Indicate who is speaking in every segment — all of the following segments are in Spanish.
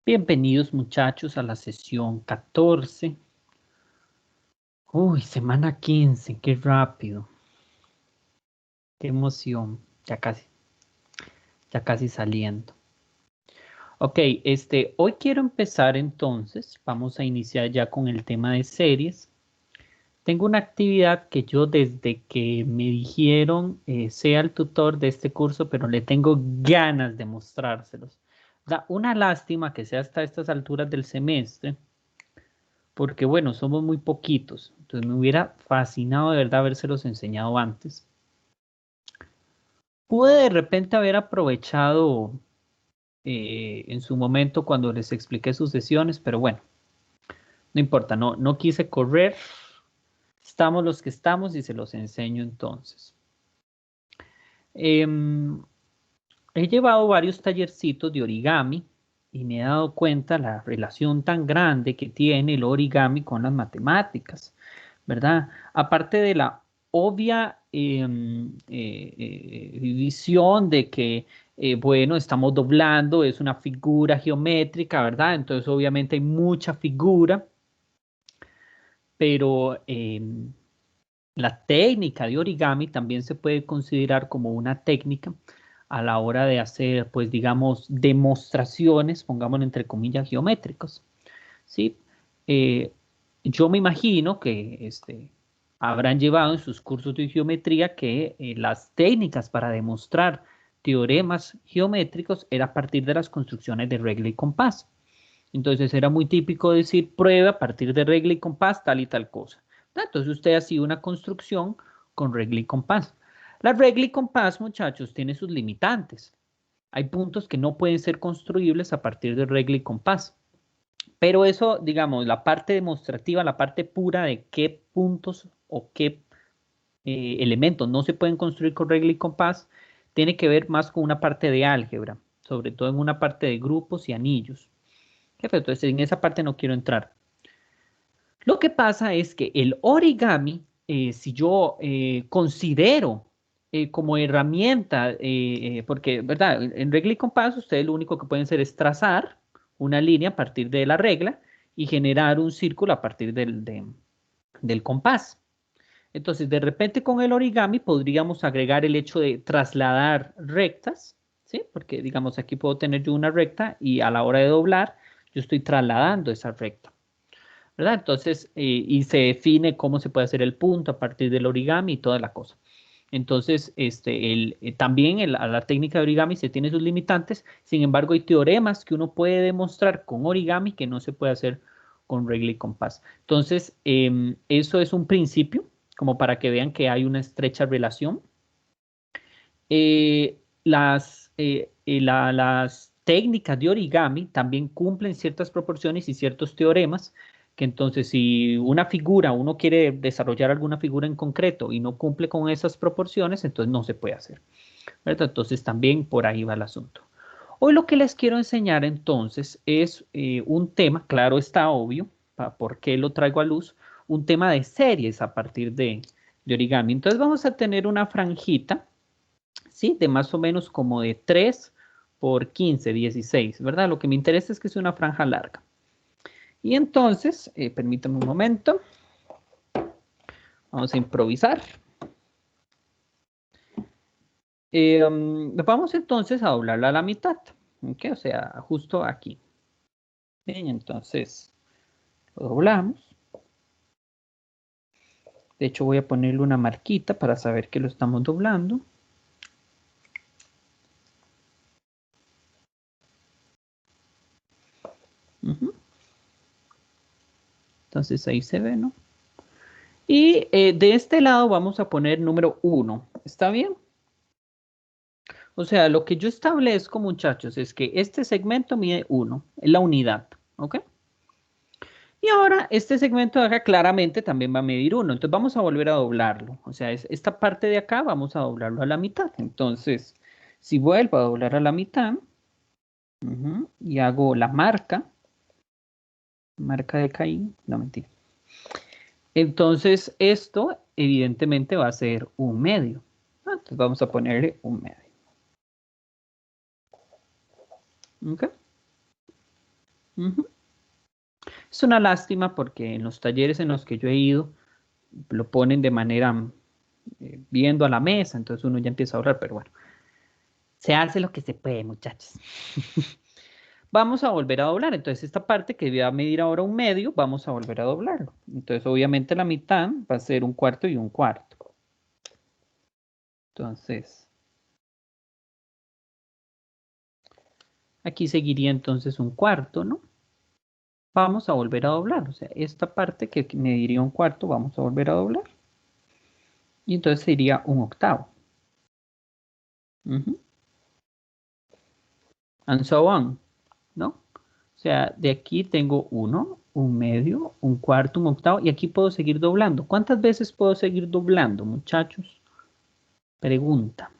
Speaker 1: Bienvenidos muchachos a la sesión 14. Uy, semana 15, qué rápido, qué emoción, ya casi saliendo. Ok, hoy quiero empezar entonces, vamos a iniciar ya con el tema de series. Tengo una actividad que yo desde que me dijeron sea el tutor de este curso, pero le tengo ganas de mostrárselos. Da una lástima que sea hasta estas alturas del semestre, porque bueno, somos muy poquitos, entonces me hubiera fascinado de verdad habérselos enseñado antes. Pude de repente haber aprovechado en su momento cuando les expliqué sus sesiones, pero bueno, no importa, no quise correr, estamos los que estamos y se los enseño entonces. He llevado varios tallercitos de origami y me he dado cuenta la relación tan grande que tiene el origami con las matemáticas, ¿verdad? Aparte de la obvia visión de que, bueno, estamos doblando, es una figura geométrica, ¿verdad? Entonces, obviamente hay mucha figura, pero la técnica de origami también se puede considerar como una técnica a la hora de hacer, pues, digamos, demostraciones, pongámoslo entre comillas, geométricos, ¿sí? Eh, yo me imagino que habrán llevado en sus cursos de geometría que las técnicas para demostrar teoremas geométricos era a partir de las construcciones de regla y compás. Entonces era muy típico decir prueba a partir de regla y compás tal y tal cosa. Entonces usted hacía una construcción con regla y compás. La regla y compás, muchachos, tiene sus limitantes. Hay puntos que no pueden ser construibles a partir de regla y compás. Pero eso, digamos, la parte demostrativa, la parte pura de qué puntos o qué elementos no se pueden construir con regla y compás, tiene que ver más con una parte de álgebra, sobre todo en una parte de grupos y anillos. Entonces, en esa parte no quiero entrar. Lo que pasa es que el origami, si yo considero como herramienta, porque, ¿verdad? En regla y compás, ustedes lo único que pueden hacer es trazar una línea a partir de la regla y generar un círculo a partir del compás. Entonces, de repente con el origami podríamos agregar el hecho de trasladar rectas, ¿sí? Porque, digamos, aquí puedo tener yo una recta y a la hora de doblar, yo estoy trasladando esa recta, ¿verdad? Entonces, y se define cómo se puede hacer el punto a partir del origami y toda la cosa. Entonces, también a la técnica de origami se tiene sus limitantes, sin embargo, hay teoremas que uno puede demostrar con origami que no se puede hacer con regla y compás. Entonces, eso es un principio, como para que vean que hay una estrecha relación. Las técnicas de origami también cumplen ciertas proporciones y ciertos teoremas, que entonces si una figura, uno quiere desarrollar alguna figura en concreto y no cumple con esas proporciones, entonces no se puede hacer, ¿verdad? Entonces también por ahí va el asunto. Hoy lo que les quiero enseñar entonces es un tema, claro está obvio, ¿por qué lo traigo a luz? Un tema de series a partir de origami. Entonces vamos a tener una franjita, ¿sí? De más o menos como de 3 por 15, 16, ¿verdad? Lo que me interesa es que sea una franja larga. Y entonces, permítame un momento. Vamos a improvisar. Vamos entonces a doblarla a la mitad. ¿Ok? O sea, justo aquí. Bien, entonces lo doblamos. De hecho, voy a ponerle una marquita para saber que lo estamos doblando. Entonces ahí se ve, ¿no? Y de este lado vamos a poner número 1. ¿Está bien? O sea, lo que yo establezco, muchachos, es que este segmento mide 1, es la unidad, ¿ok? Y ahora este segmento de acá claramente también va a medir 1, entonces vamos a volver a doblarlo. O sea, esta parte de acá vamos a doblarlo a la mitad. Entonces, si vuelvo a doblar a la mitad, y hago la marca de Caín, no mentira. Entonces, esto evidentemente va a ser un medio. Entonces vamos a ponerle un medio. ¿Ok? Ujú. Es una lástima porque en los talleres en los que yo he ido lo ponen de manera viendo a la mesa, entonces uno ya empieza a ahorrar, pero bueno, se hace lo que se puede, muchachos. Vamos a volver a doblar, entonces esta parte que voy a medir ahora 1/2, vamos a volver a doblarlo. Entonces obviamente la mitad va a ser 1/4 y 1/4. Entonces, aquí seguiría entonces 1/4, ¿no? Vamos a volver a doblar, o sea, esta parte que mediría 1/4, vamos a volver a doblar. Y entonces sería 1/8. And so on, ¿no? O sea, de aquí tengo 1, 1/2, 1/4, 1/8, y aquí puedo seguir doblando. ¿Cuántas veces puedo seguir doblando, muchachos? Pregunta.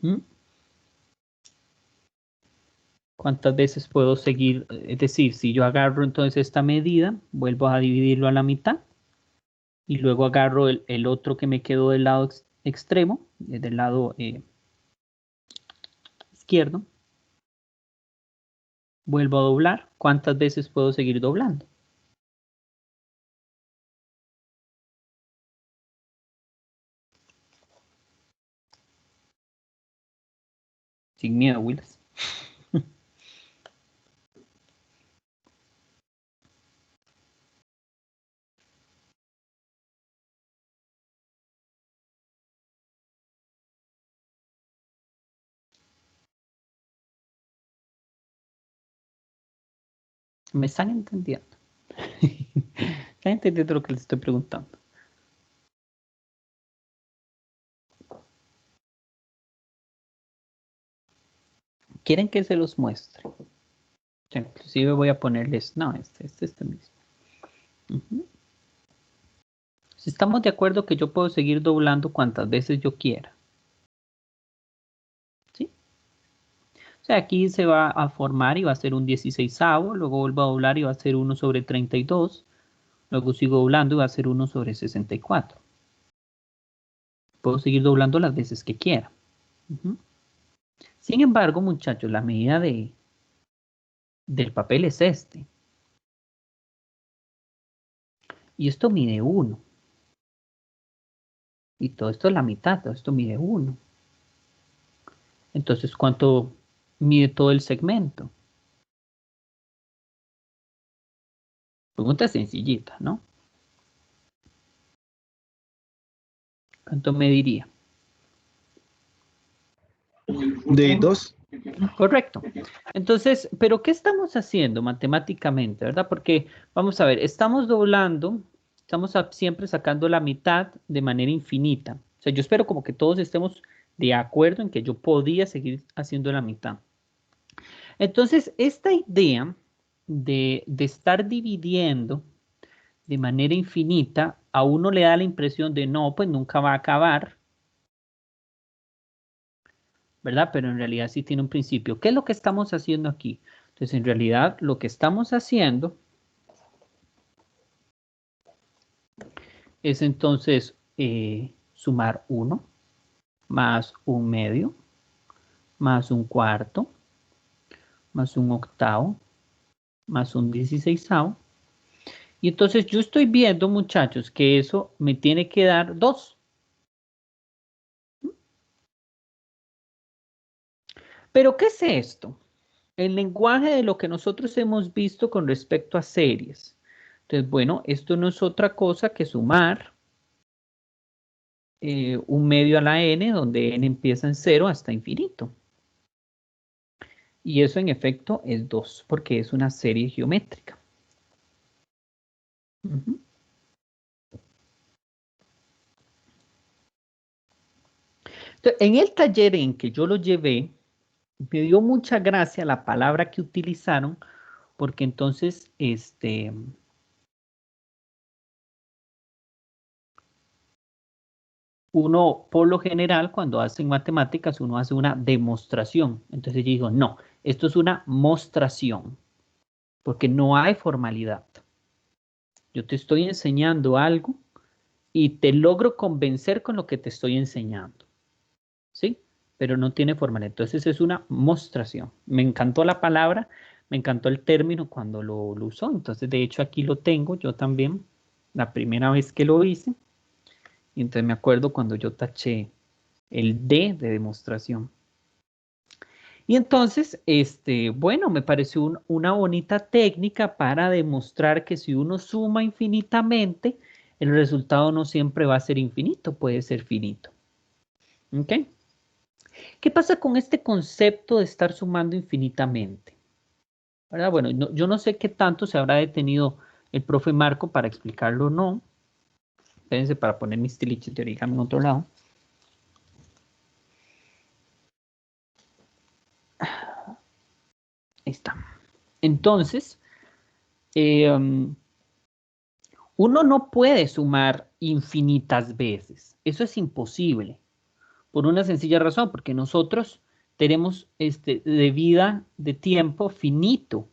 Speaker 1: ¿Mm? ¿Cuántas veces puedo seguir? Es decir, si yo agarro entonces esta medida, vuelvo a dividirlo a la mitad, y luego agarro el otro que me quedó del lado extremo, del lado izquierdo, vuelvo a doblar. ¿Cuántas veces puedo seguir doblando? Sin miedo, Willis. ¿Me están entendiendo? ¿Están entendiendo lo que les estoy preguntando? ¿Quieren que se los muestre? Ya, inclusive voy a ponerles, no, este mismo. Si estamos de acuerdo que yo puedo seguir doblando cuantas veces yo quiera. ¿Sí? O sea, aquí se va a formar y va a ser un 16avo, luego vuelvo a doblar y va a ser 1/32, luego sigo doblando y va a ser 1/64. Puedo seguir doblando las veces que quiera. Sin embargo, muchachos, la medida del papel es este. Y esto mide 1. Y todo esto es la mitad, todo esto mide 1. Entonces, ¿cuánto mide todo el segmento? Pregunta sencillita, ¿no? ¿Cuánto mediría?
Speaker 2: De 2.
Speaker 1: Correcto. Entonces, ¿pero qué estamos haciendo matemáticamente, verdad? Porque, vamos a ver, estamos doblando, estamos siempre sacando la mitad de manera infinita. O sea, yo espero como que todos estemos de acuerdo en que yo podía seguir haciendo la mitad. Entonces, esta idea de estar dividiendo de manera infinita, a uno le da la impresión de no, pues nunca va a acabar, ¿verdad? Pero en realidad sí tiene un principio. ¿Qué es lo que estamos haciendo aquí? Entonces, en realidad, lo que estamos haciendo es entonces sumar 1 más 1/2 más 1/4 más 1/8 más 1/16. Y entonces yo estoy viendo, muchachos, que eso me tiene que dar 2. ¿Pero qué es esto? El lenguaje de lo que nosotros hemos visto con respecto a series. Entonces, bueno, esto no es otra cosa que sumar 1/2 a la n, donde n empieza en 0 hasta infinito. Y eso en efecto es 2, porque es una serie geométrica. Entonces, en el taller en que yo lo llevé, me dio mucha gracia la palabra que utilizaron, porque entonces, uno, por lo general, cuando hacen matemáticas, uno hace una demostración. Entonces yo digo, no, esto es una mostración, porque no hay formalidad. Yo te estoy enseñando algo y te logro convencer con lo que te estoy enseñando. ¿Sí? pero no tiene formal. Entonces es una mostración. Me encantó la palabra, me encantó el término cuando lo usó. Entonces, de hecho, aquí lo tengo yo también, la primera vez que lo hice. Y entonces me acuerdo cuando yo taché el D de demostración. Y entonces, bueno, me pareció una bonita técnica para demostrar que si uno suma infinitamente, el resultado no siempre va a ser infinito, puede ser finito. ¿Ok? ¿Qué pasa con este concepto de estar sumando infinitamente? ¿Verdad? Bueno, yo no sé qué tanto se habrá detenido el profe Marco para explicarlo o no. Espérense para poner mis tiliches de origami en otro lado. Ahí está. Entonces, uno no puede sumar infinitas veces. Eso es imposible. Por una sencilla razón, porque nosotros tenemos de vida, de tiempo finito.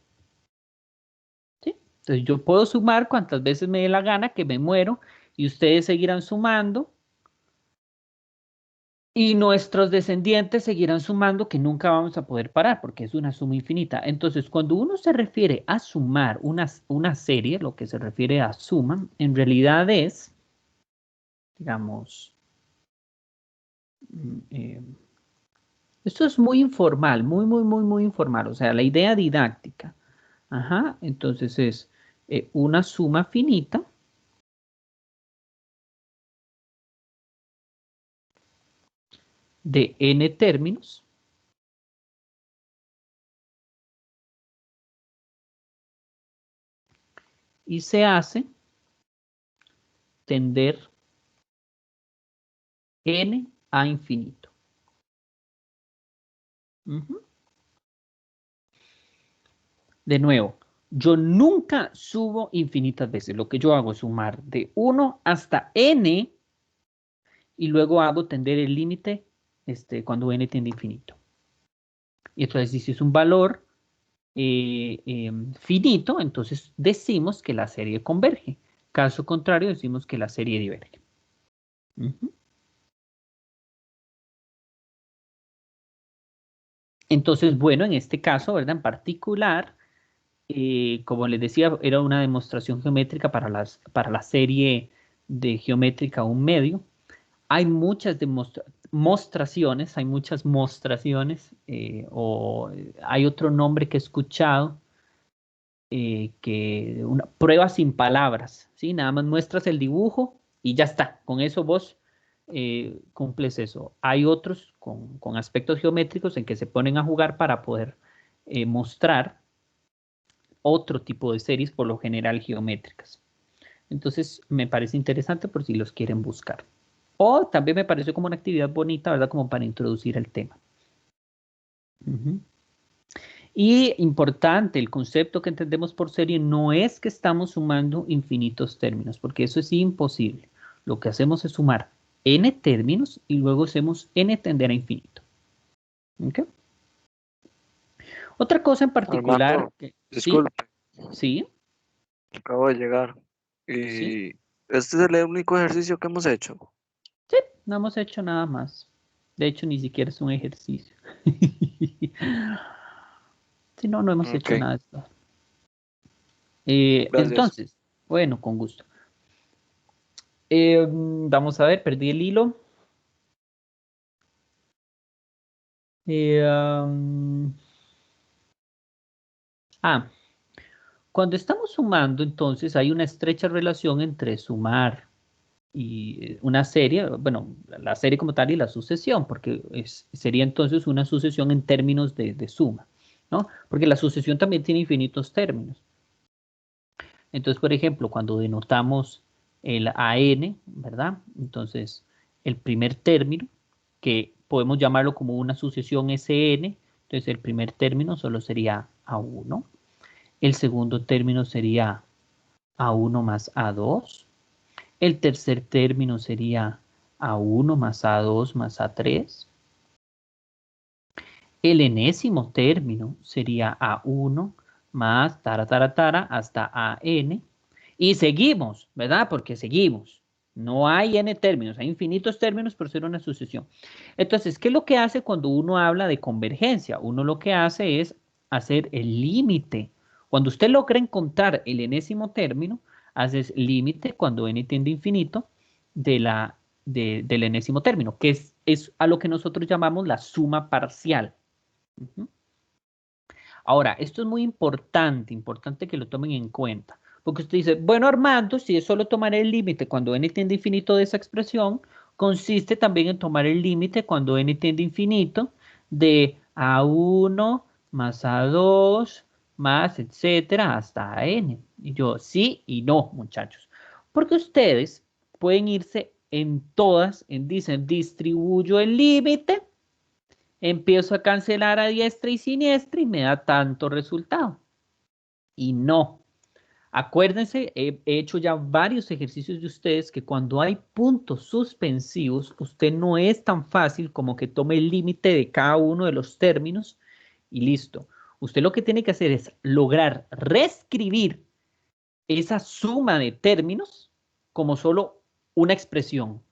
Speaker 1: ¿Sí? Entonces yo puedo sumar cuantas veces me dé la gana, que me muero, y ustedes seguirán sumando, y nuestros descendientes seguirán sumando, que nunca vamos a poder parar, porque es una suma infinita. Entonces, cuando uno se refiere a sumar una serie, lo que se refiere a suma, en realidad es, digamos, esto es muy informal, muy informal. O sea, la idea didáctica. Ajá, entonces es una suma finita de n términos y se hace tender n a infinito. De nuevo, yo nunca subo infinitas veces. Lo que yo hago es sumar de 1 hasta n y luego hago tender el límite cuando n tiende a infinito. Y entonces, si es un valor finito, entonces decimos que la serie converge. Caso contrario, decimos que la serie diverge. Entonces, bueno, en este caso, ¿verdad? En particular, como les decía, era una demostración geométrica para la serie de geométrica 1 medio. Hay muchas demostraciones, hay muchas mostraciones, o hay otro nombre que he escuchado, que una prueba sin palabras, ¿sí? Nada más muestras el dibujo y ya está, con eso vos cumples eso. Hay otros con aspectos geométricos en que se ponen a jugar para poder mostrar otro tipo de series, por lo general geométricas. Entonces, me parece interesante por si los quieren buscar. O también me pareció como una actividad bonita, ¿verdad? Como para introducir el tema. Y importante, el concepto que entendemos por serie no es que estamos sumando infinitos términos, porque eso es imposible. Lo que hacemos es sumar n términos y luego hacemos n tender a infinito. ¿Ok? Otra cosa en particular.
Speaker 3: Armando, disculpe,
Speaker 1: Sí,
Speaker 3: acabo de llegar.
Speaker 1: sí,
Speaker 3: Y este es el único ejercicio que hemos hecho.
Speaker 1: sí, no hemos hecho nada más. De hecho, ni siquiera es un ejercicio. Si no, no hemos
Speaker 3: Ok,
Speaker 1: hecho nada de esto.
Speaker 3: gracias.
Speaker 1: Entonces, bueno, con gusto. Vamos a ver, perdí el hilo. Cuando estamos sumando, entonces hay una estrecha relación entre sumar y una serie, bueno, la serie como tal y la sucesión, porque sería entonces una sucesión en términos de suma, ¿no? Porque la sucesión también tiene infinitos términos. Entonces, por ejemplo, cuando denotamos el AN, ¿verdad? Entonces, el primer término, que podemos llamarlo como una sucesión SN, entonces el primer término solo sería A1. El segundo término sería A1 más A2. El tercer término sería A1 más A2 más A3. El enésimo término sería A1 más tara hasta AN. Y seguimos, ¿verdad? Porque seguimos. No hay n términos, hay infinitos términos por ser una sucesión. Entonces, ¿qué es lo que hace cuando uno habla de convergencia? Uno lo que hace es hacer el límite. Cuando usted logra encontrar el enésimo término, haces límite cuando n tiende a infinito del enésimo término, que es a lo que nosotros llamamos la suma parcial. Ahora, esto es muy importante que lo tomen en cuenta. Porque usted dice, bueno, Armando, si es solo tomar el límite cuando n tiende a infinito de esa expresión, consiste también en tomar el límite cuando n tiende a infinito de a1 más a2 más etcétera hasta a n. Y yo, sí y no, muchachos. Porque ustedes pueden irse en todas, dicen, distribuyo el límite, empiezo a cancelar a diestra y siniestra y me da tanto resultado. Y no. Acuérdense, he hecho ya varios ejercicios de ustedes que cuando hay puntos suspensivos, usted no es tan fácil como que tome el límite de cada uno de los términos y listo. Usted lo que tiene que hacer es lograr reescribir esa suma de términos como solo una expresión,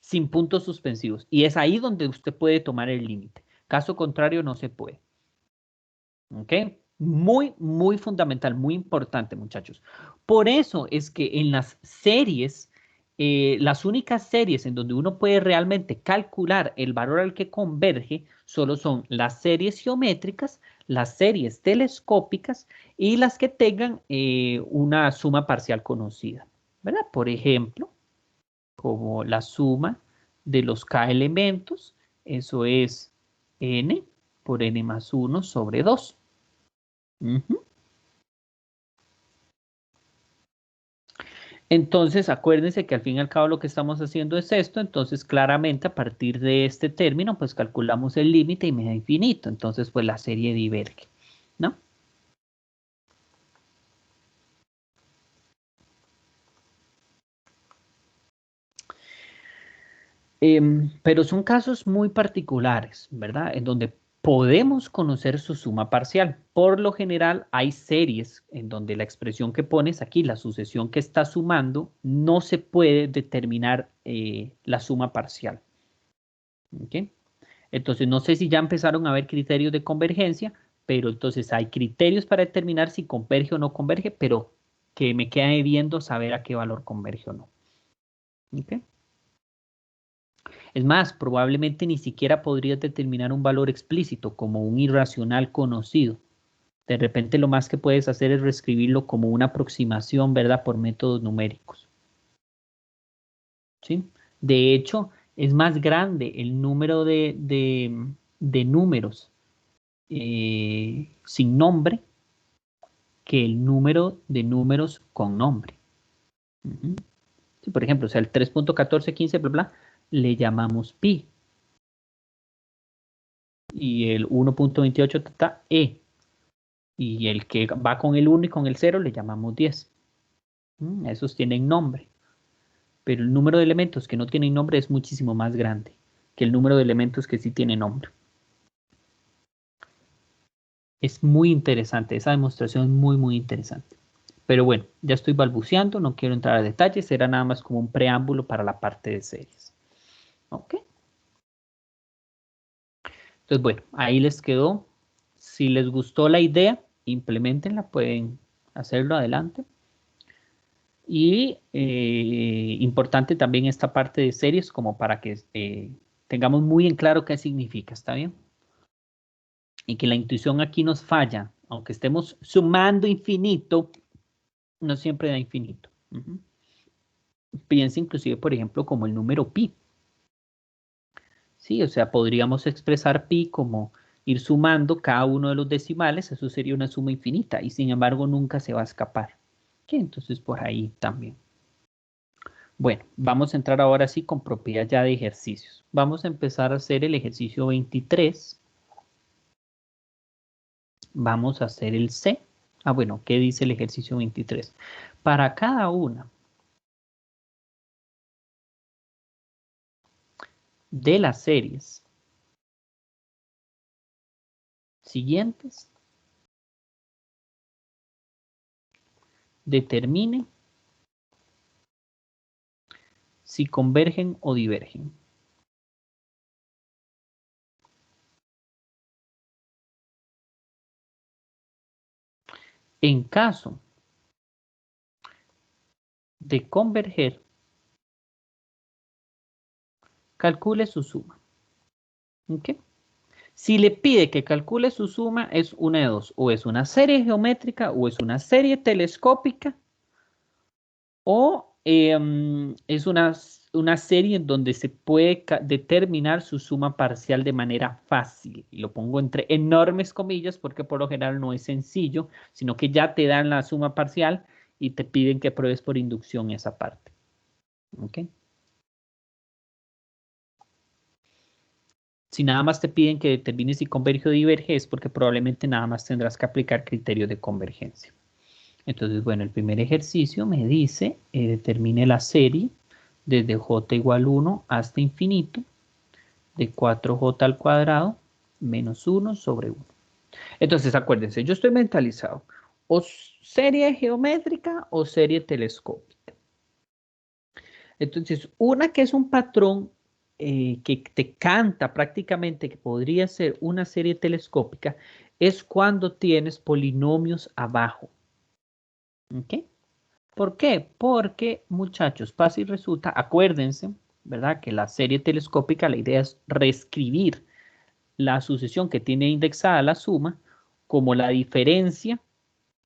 Speaker 1: sin puntos suspensivos. Y es ahí donde usted puede tomar el límite. Caso contrario, no se puede. ¿Ok? Muy, muy fundamental, muy importante, muchachos. Por eso es que en las series, las únicas series en donde uno puede realmente calcular el valor al que converge solo son las series geométricas, las series telescópicas y las que tengan una suma parcial conocida, ¿verdad? Por ejemplo, como la suma de los k elementos, eso es n por n más 1 sobre 2. Entonces, acuérdense que al fin y al cabo lo que estamos haciendo es esto, entonces claramente a partir de este término, pues calculamos el límite y me da infinito, entonces pues la serie diverge, ¿no? Pero son casos muy particulares, ¿verdad? En donde podemos conocer su suma parcial. Por lo general, hay series en donde la expresión que pones aquí, la sucesión que está sumando, no se puede determinar la suma parcial. ¿Ok? Entonces, no sé si ya empezaron a ver criterios de convergencia, pero entonces hay criterios para determinar si converge o no converge, pero que me queda debiendo saber a qué valor converge o no. ¿Ok? Es más, probablemente ni siquiera podrías determinar un valor explícito como un irracional conocido. De repente lo más que puedes hacer es reescribirlo como una aproximación, ¿verdad? Por métodos numéricos. ¿Sí? De hecho, es más grande el número de números sin nombre que el número de números con nombre. Sí, por ejemplo, o sea, el 3.1415, bla, bla, le llamamos pi. Y el 1.28, e. Y el que va con el 1 y con el 0 le llamamos 10. Esos tienen nombre. Pero el número de elementos que no tienen nombre es muchísimo más grande que el número de elementos que sí tienen nombre. Es muy interesante, esa demostración es muy, muy interesante. Pero bueno, ya estoy balbuceando, no quiero entrar a detalles, era nada más como un preámbulo para la parte de series. ¿Ok? Entonces, bueno, ahí les quedó. Si les gustó la idea, implementenla, pueden hacerlo adelante. Y importante también esta parte de series como para que tengamos muy en claro qué significa, ¿está bien? Y que la intuición aquí nos falla, aunque estemos sumando infinito, no siempre da infinito. Piensa inclusive, por ejemplo, como el número pi. Sí, o sea, podríamos expresar pi como ir sumando cada uno de los decimales, eso sería una suma infinita y sin embargo nunca se va a escapar. ¿Sí? Entonces por ahí también. Bueno, vamos a entrar ahora sí con propiedad ya de ejercicios. Vamos a empezar a hacer el ejercicio 23. Vamos a hacer el C. Ah, bueno, ¿qué dice el ejercicio 23? Para cada una de las series siguientes, determine si convergen o divergen. En caso de converger, calcule su suma. ¿Ok? Si le pide que calcule su suma, es una de dos. O es una serie geométrica o es una serie telescópica o es una serie en donde se puede determinar su suma parcial de manera fácil. Y lo pongo entre enormes comillas porque por lo general no es sencillo, sino que ya te dan la suma parcial y te piden que pruebes por inducción esa parte. ¿Ok? Si nada más te piden que determines si converge o diverge, es porque probablemente nada más tendrás que aplicar criterio de convergencia. Entonces, bueno, el primer ejercicio me dice, determine la serie desde j igual 1 hasta infinito de 4j al cuadrado menos 1 sobre 1. Entonces, acuérdense, yo estoy mentalizado. O serie geométrica o serie telescópica. Entonces, una que es un patrón que te canta prácticamente que podría ser una serie telescópica es cuando tienes polinomios abajo. ¿Ok? ¿Por qué? Porque, muchachos, pasa y resulta, acuérdense, ¿verdad? Que la serie telescópica, la idea es reescribir la sucesión que tiene indexada la suma como la diferencia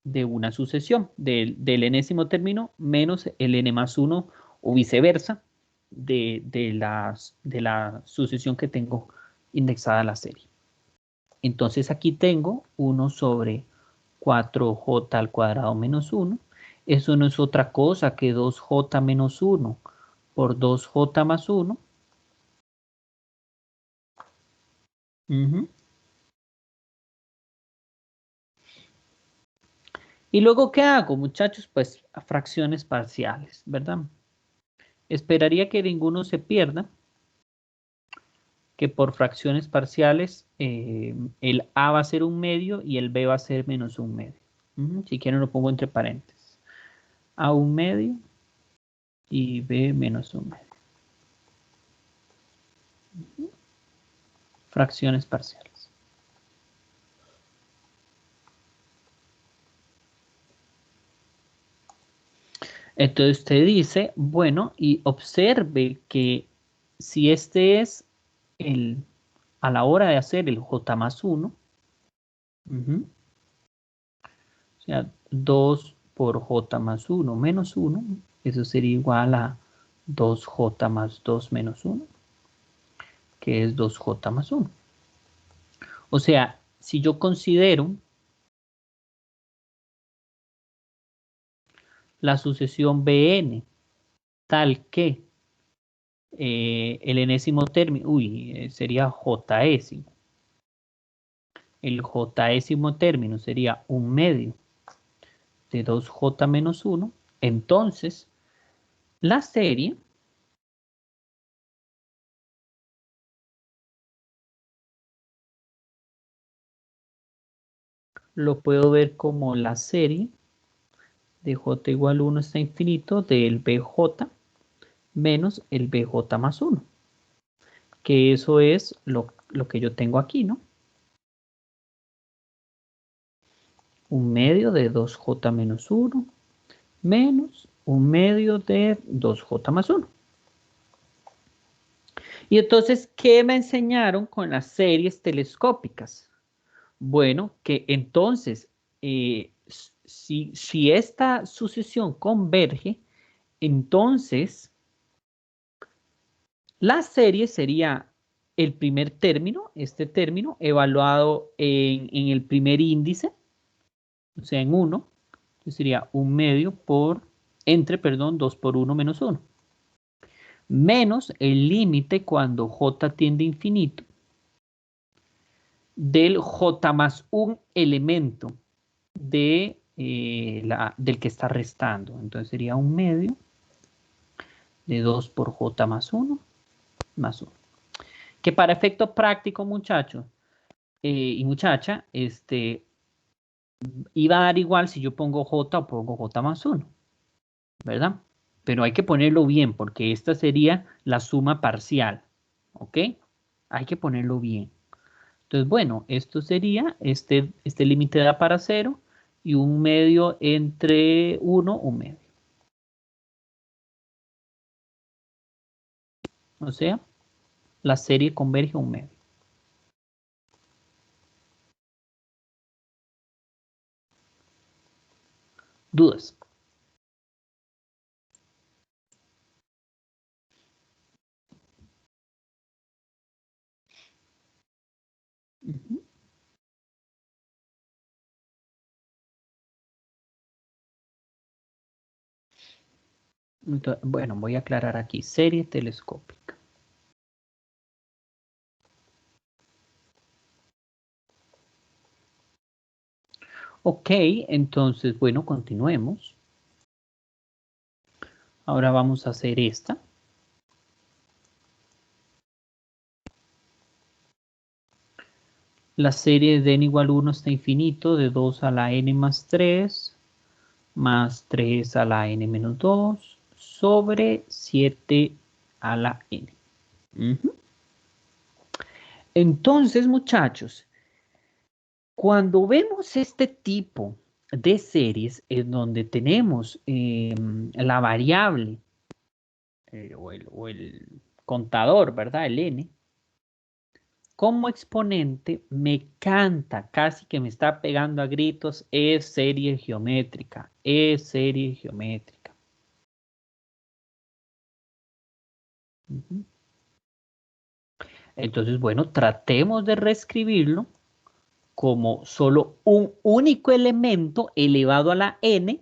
Speaker 1: de una sucesión, del enésimo término menos el n más 1 o viceversa de la sucesión que tengo indexada la serie. Entonces aquí tengo 1 sobre 4j al cuadrado menos 1. Eso no es otra cosa que 2j menos 1 por 2j más 1. Y luego, ¿qué hago, muchachos? Pues fracciones parciales, ¿verdad? Esperaría que ninguno se pierda, que por fracciones parciales el a va a ser un medio y el b va a ser menos un medio. Si quieren lo pongo entre paréntesis. A un medio y b menos un medio. Fracciones parciales. Entonces usted dice, bueno, y observe que si este es a la hora de hacer el j más 1, o sea, 2 por j más 1 menos 1, eso sería igual a 2j más 2 menos 1, que es 2j más 1. O sea, si yo considero la sucesión Bn tal que el enésimo término, sería jésimo. El jésimo término sería un medio de 2j menos 1. Entonces, la serie lo puedo ver como la serie de j igual 1 hasta infinito del bj menos el bj más 1. Que eso es lo que yo tengo aquí, ¿no? Un medio de 2j menos 1 menos un medio de 2j más 1. Y entonces, ¿qué me enseñaron con las series telescópicas? Bueno, que entonces, si esta sucesión converge, entonces la serie sería el primer término, este término, evaluado en el primer índice, o sea, en 1, sería un medio entre 2 por 1 menos 1. Menos el límite cuando j tiende a infinito del j más un elemento del que está restando. Entonces sería un medio de 2 por j más 1 más 1. Que para efecto práctico, muchachos y muchacha, iba a dar igual si yo pongo j o pongo j más 1, ¿verdad? pero hay que ponerlo bien porque esta sería la suma parcial, ¿ok? Hay que ponerlo bien. Entonces, bueno, esto sería, este límite da para 0 y un medio entre 1, un medio. O sea, la serie converge a un medio. ¿Dudas? Ujú. Entonces, bueno, voy a aclarar aquí, serie telescópica. Ok, entonces, bueno, continuemos. Ahora vamos a hacer esta. La serie de n igual 1 hasta infinito, de 2 a la n más 3, más 3 a la n menos 2, sobre 7 a la n. Ujú. Entonces, muchachos, cuando vemos este tipo de series en donde tenemos la variable o el contador, ¿verdad? El n, como exponente me canta, casi que me está pegando a gritos, es serie geométrica, es serie geométrica. Ujú. Entonces, bueno, tratemos de reescribirlo como solo un único elemento elevado a la n,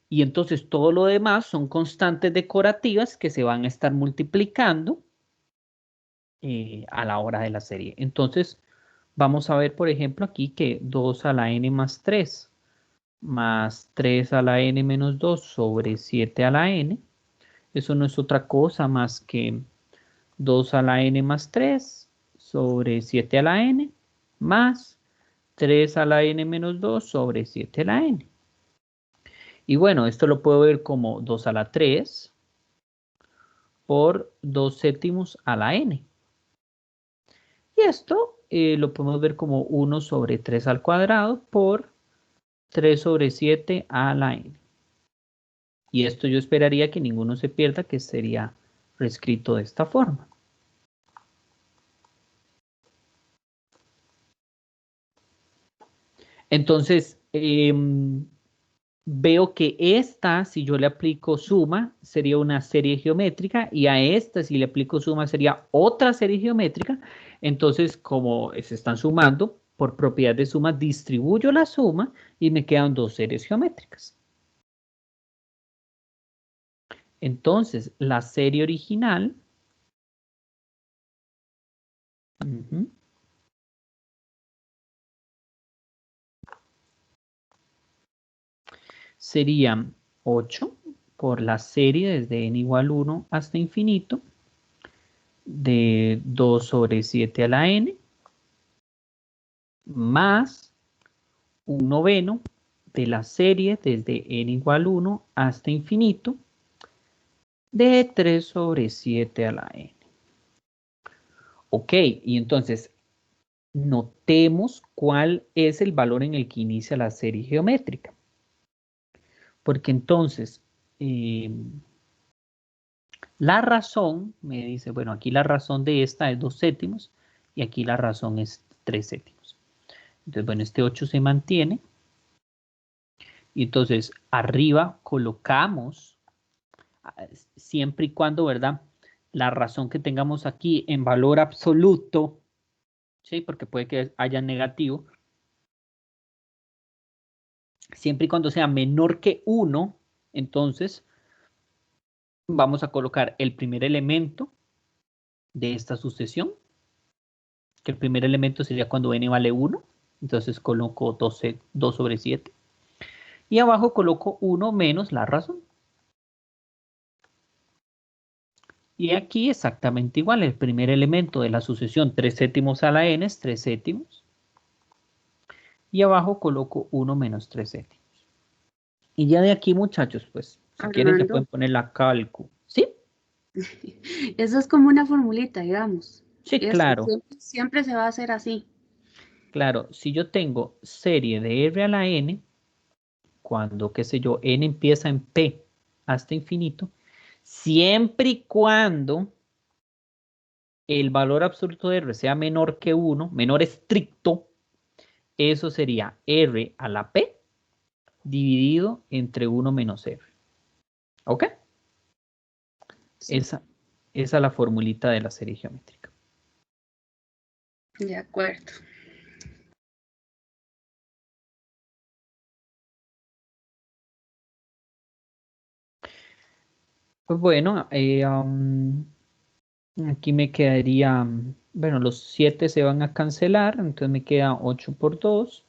Speaker 1: y entonces todo lo demás son constantes decorativas que se van a estar multiplicando a la hora de la serie. Entonces, vamos a ver, por ejemplo, aquí que 2 a la n más 3 más 3 a la n menos 2 sobre 7 a la n. Eso no es otra cosa más que 2 a la n más 3 sobre 7 a la n más 3 a la n menos 2 sobre 7 a la n. Y bueno, esto lo puedo ver como 2 a la 3 por 2 séptimos a la n. Y esto lo podemos ver como 1 sobre 3 al cuadrado por 3 sobre 7 a la n. Y esto yo esperaría que ninguno se pierda, que sería reescrito de esta forma. Entonces, veo que esta, si yo le aplico suma, sería una serie geométrica, y a esta, si le aplico suma, sería otra serie geométrica. Entonces, como se están sumando, por propiedad de suma, distribuyo la suma y me quedan dos series geométricas. Entonces, la serie original sería 8 por la serie desde n igual 1 hasta infinito de 2 sobre 7 a la n más un noveno de la serie desde n igual 1 hasta infinito de 3 sobre 7 a la n. Ok, y entonces notemos cuál es el valor en el que inicia la serie geométrica. Porque entonces, la razón, me dice, bueno, aquí la razón de esta es 2 séptimos y aquí la razón es 3 séptimos. Entonces, bueno, este 8 se mantiene. Y entonces, arriba colocamos, siempre y cuando, ¿verdad? La razón que tengamos aquí en valor absoluto, ¿sí? Porque puede que haya negativo. Siempre y cuando sea menor que 1, entonces vamos a colocar el primer elemento de esta sucesión, que el primer elemento sería cuando n vale 1, entonces coloco 2 sobre 7, y abajo coloco 1 menos la razón. Y aquí exactamente igual, el primer elemento de la sucesión 3 séptimos a la n es 3 séptimos, y abajo coloco 1 menos 3 séptimos. Y ya de aquí, muchachos, pues Si quieren se pueden
Speaker 4: Armando,
Speaker 1: poner la calcu. ¿Sí?
Speaker 4: eso es como una formulita, digamos.
Speaker 1: Sí,
Speaker 4: Eso
Speaker 1: claro.
Speaker 4: siempre se va a hacer así.
Speaker 1: Claro, si yo tengo serie de R a la N, cuando, qué sé yo, N empieza en P hasta infinito, siempre y cuando el valor absoluto de R sea menor que 1, menor estricto, eso sería R a la P dividido entre 1 menos R. ¿Ok?
Speaker 4: Sí,
Speaker 1: Esa es la formulita de la serie geométrica.
Speaker 4: de acuerdo.
Speaker 1: Pues bueno, aquí me quedaría, bueno, los 7 se van a cancelar, entonces me queda 8 por 2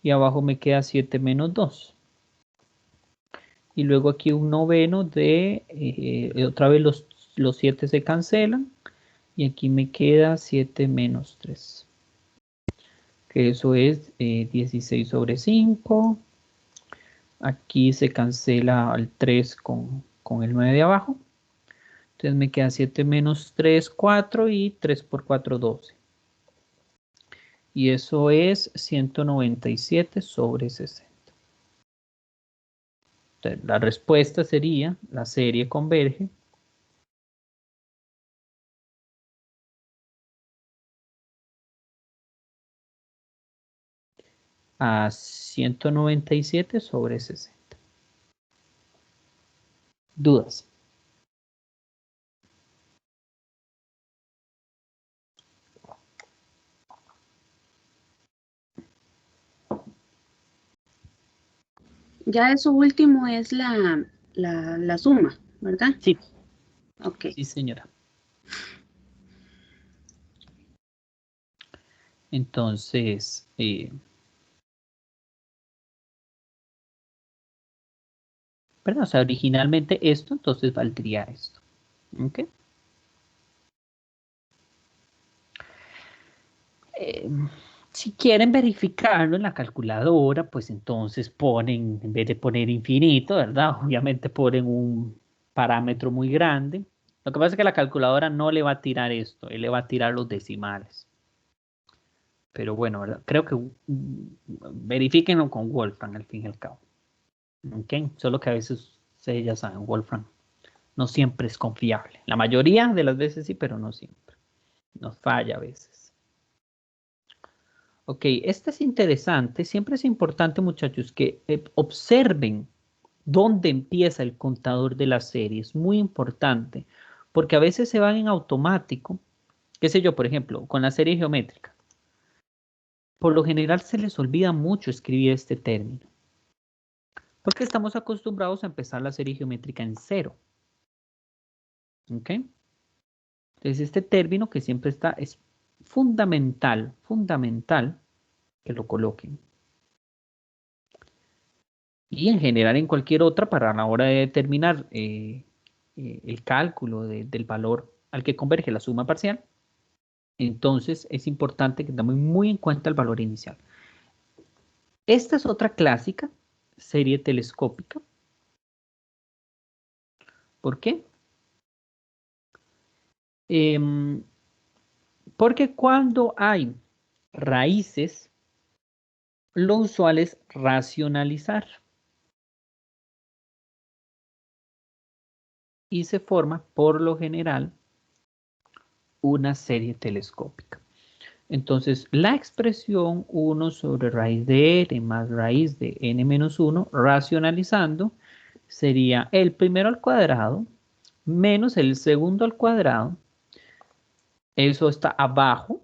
Speaker 1: y abajo me queda 7 menos 2. Y luego aquí un noveno de, otra vez los 7 se cancelan y aquí me queda 7 menos 3, que eso es 16 sobre 5. Aquí se cancela el 3 con el 9 de abajo. Entonces me queda 7 menos 3, 4 y 3 por 4, 12. Y eso es 197 sobre 60. Entonces, la respuesta sería, la serie converge a 197 sobre 60. ¿Dudas?
Speaker 4: Ya eso último es la suma, ¿verdad?
Speaker 1: Sí,
Speaker 4: Ok.
Speaker 1: sí, señora. Entonces, perdón, o sea, originalmente esto, entonces valdría esto. ¿Ok? Eh, si quieren verificarlo en la calculadora, pues entonces ponen, en vez de poner infinito, ¿verdad? Obviamente ponen un parámetro muy grande. Lo que pasa es que la calculadora no le va a tirar esto, él le va a tirar los decimales. Pero bueno, ¿verdad? Creo que verifíquenlo con Wolfram al fin y al cabo. ¿Ok? Solo que a veces ustedes ya saben, Wolfram no siempre es confiable. La mayoría de las veces sí, pero no siempre. Nos falla a veces. Ok, este es interesante. Siempre es importante, muchachos, que observen dónde empieza el contador de la serie. Es muy importante, porque a veces se van en automático. Qué sé yo, por ejemplo, con la serie geométrica. Por lo general se les olvida mucho escribir este término, porque estamos acostumbrados a empezar la serie geométrica en cero. ¿Ok? Entonces, este término que siempre está, es fundamental, fundamental que lo coloquen. Y en general en cualquier otra para la hora de determinar el cálculo del valor al que converge la suma parcial, entonces es importante que tengamos muy en cuenta el valor inicial. Esta es otra clásica serie telescópica. ¿Por qué? Porque cuando hay raíces, lo usual es racionalizar y se forma por lo general una serie telescópica. Entonces, la expresión 1 sobre raíz de n más raíz de n menos 1, racionalizando, sería el primero al cuadrado menos el segundo al cuadrado. Eso está abajo.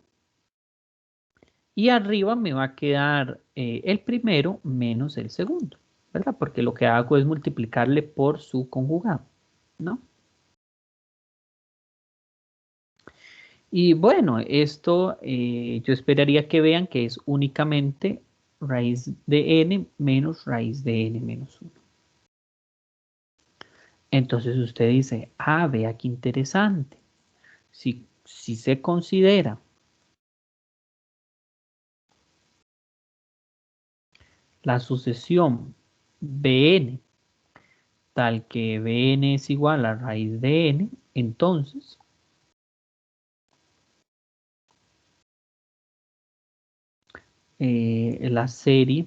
Speaker 1: Y arriba me va a quedar el primero menos el segundo, ¿verdad? Porque lo que hago es multiplicarle por su conjugado, ¿no? Y bueno, esto yo esperaría que vean que es únicamente raíz de n menos raíz de n menos 1. Entonces usted dice, ah, vea qué interesante. Si se considera la sucesión Bn tal que Bn es igual a raíz de n, entonces la serie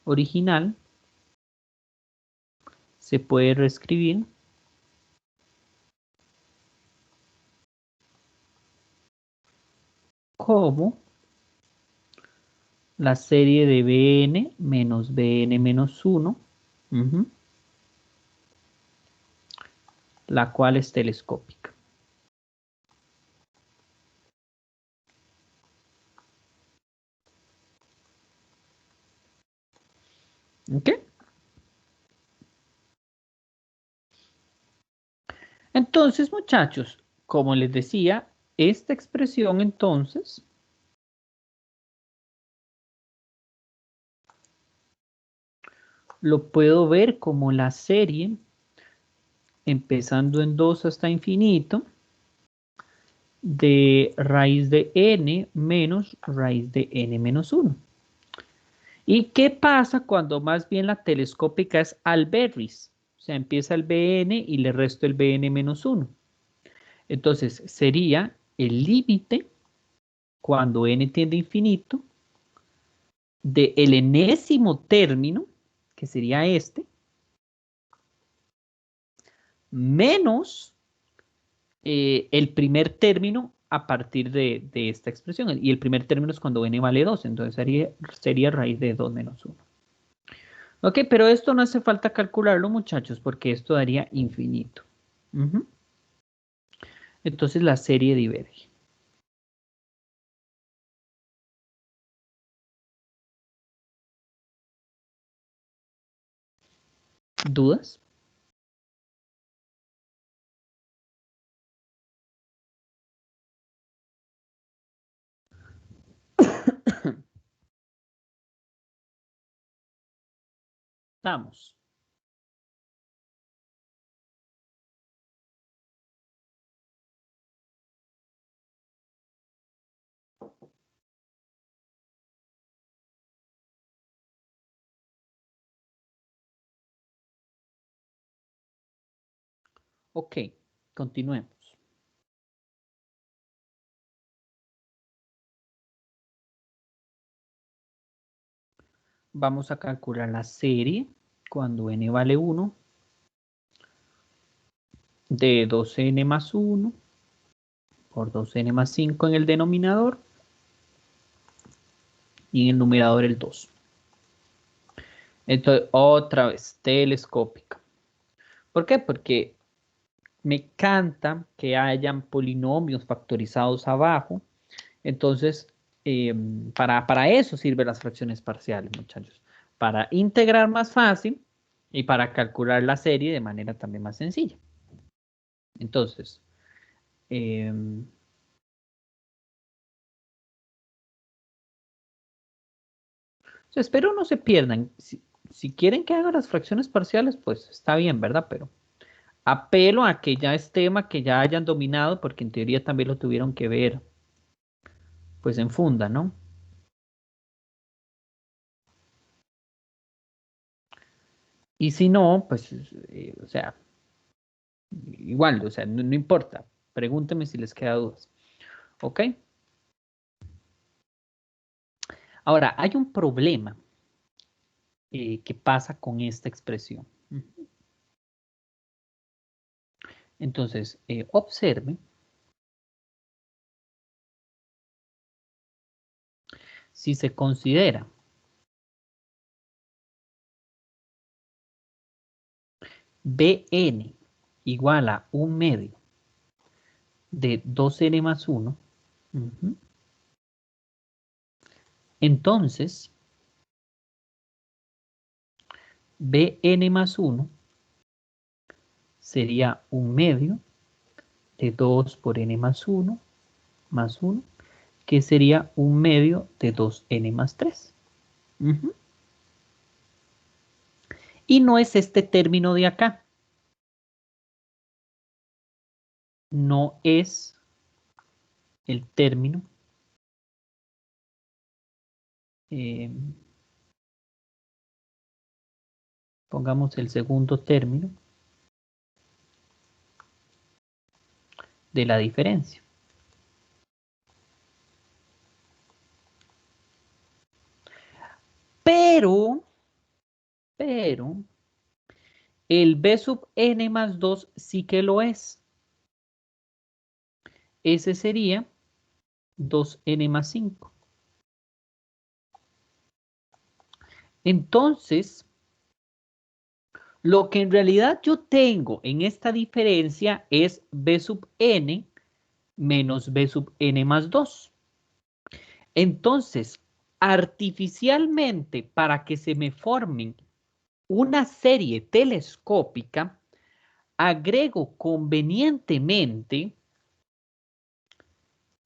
Speaker 1: original se puede reescribir como la serie de Bn menos Bn menos 1, la cual es telescópica. ¿Ok? Entonces, muchachos, como les decía, esta expresión entonces lo puedo ver como la serie empezando en 2 hasta infinito de raíz de n menos raíz de n menos 1. ¿Y qué pasa cuando más bien la telescópica es Alberris? O sea, empieza el Bn y le resto el Bn menos 1. Entonces, sería el límite cuando n tiende a infinito del enésimo término, que sería este, menos el primer término a partir de esta expresión. Y el primer término es cuando n vale 2, entonces sería raíz de 2 menos 1. Ok, pero esto no hace falta calcularlo, muchachos, porque esto daría infinito. Entonces la serie diverge. ¿Dudas? Vamos. Ok, continuemos. Vamos a calcular la serie cuando n vale 1 de 2n más 1 por 2n más 5 en el denominador y en el numerador el 2. Entonces, otra vez, telescópica. ¿Por qué? Porque me encanta que hayan polinomios factorizados abajo. Entonces, para eso sirven las fracciones parciales, muchachos. Para integrar más fácil y para calcular la serie de manera también más sencilla. Entonces, espero no se pierdan. Si quieren que haga las fracciones parciales, pues está bien, ¿verdad? Pero apelo a que ya es tema que ya hayan dominado, porque en teoría también lo tuvieron que ver, pues en funda, ¿no? Y si no, pues, o sea, igual, o sea, no importa. Pregúntenme si les queda dudas. ¿Ok? Ahora, hay un problema que pasa con esta expresión. Entonces, observe. Si se considera Bn igual a 1/2 de 2n más 1, entonces Bn más 1 sería 1/2 de 2 por n más 1, que sería 1/2 de 2n más 3. Y no es este término de acá. No es el término Pongamos el segundo término de la diferencia. Pero, el b sub n más 2 sí que lo es. Ese sería 2n más 5. Entonces, lo que en realidad yo tengo en esta diferencia es b sub n menos b sub n más 2. Entonces, artificialmente, para que se me formen una serie telescópica, agrego convenientemente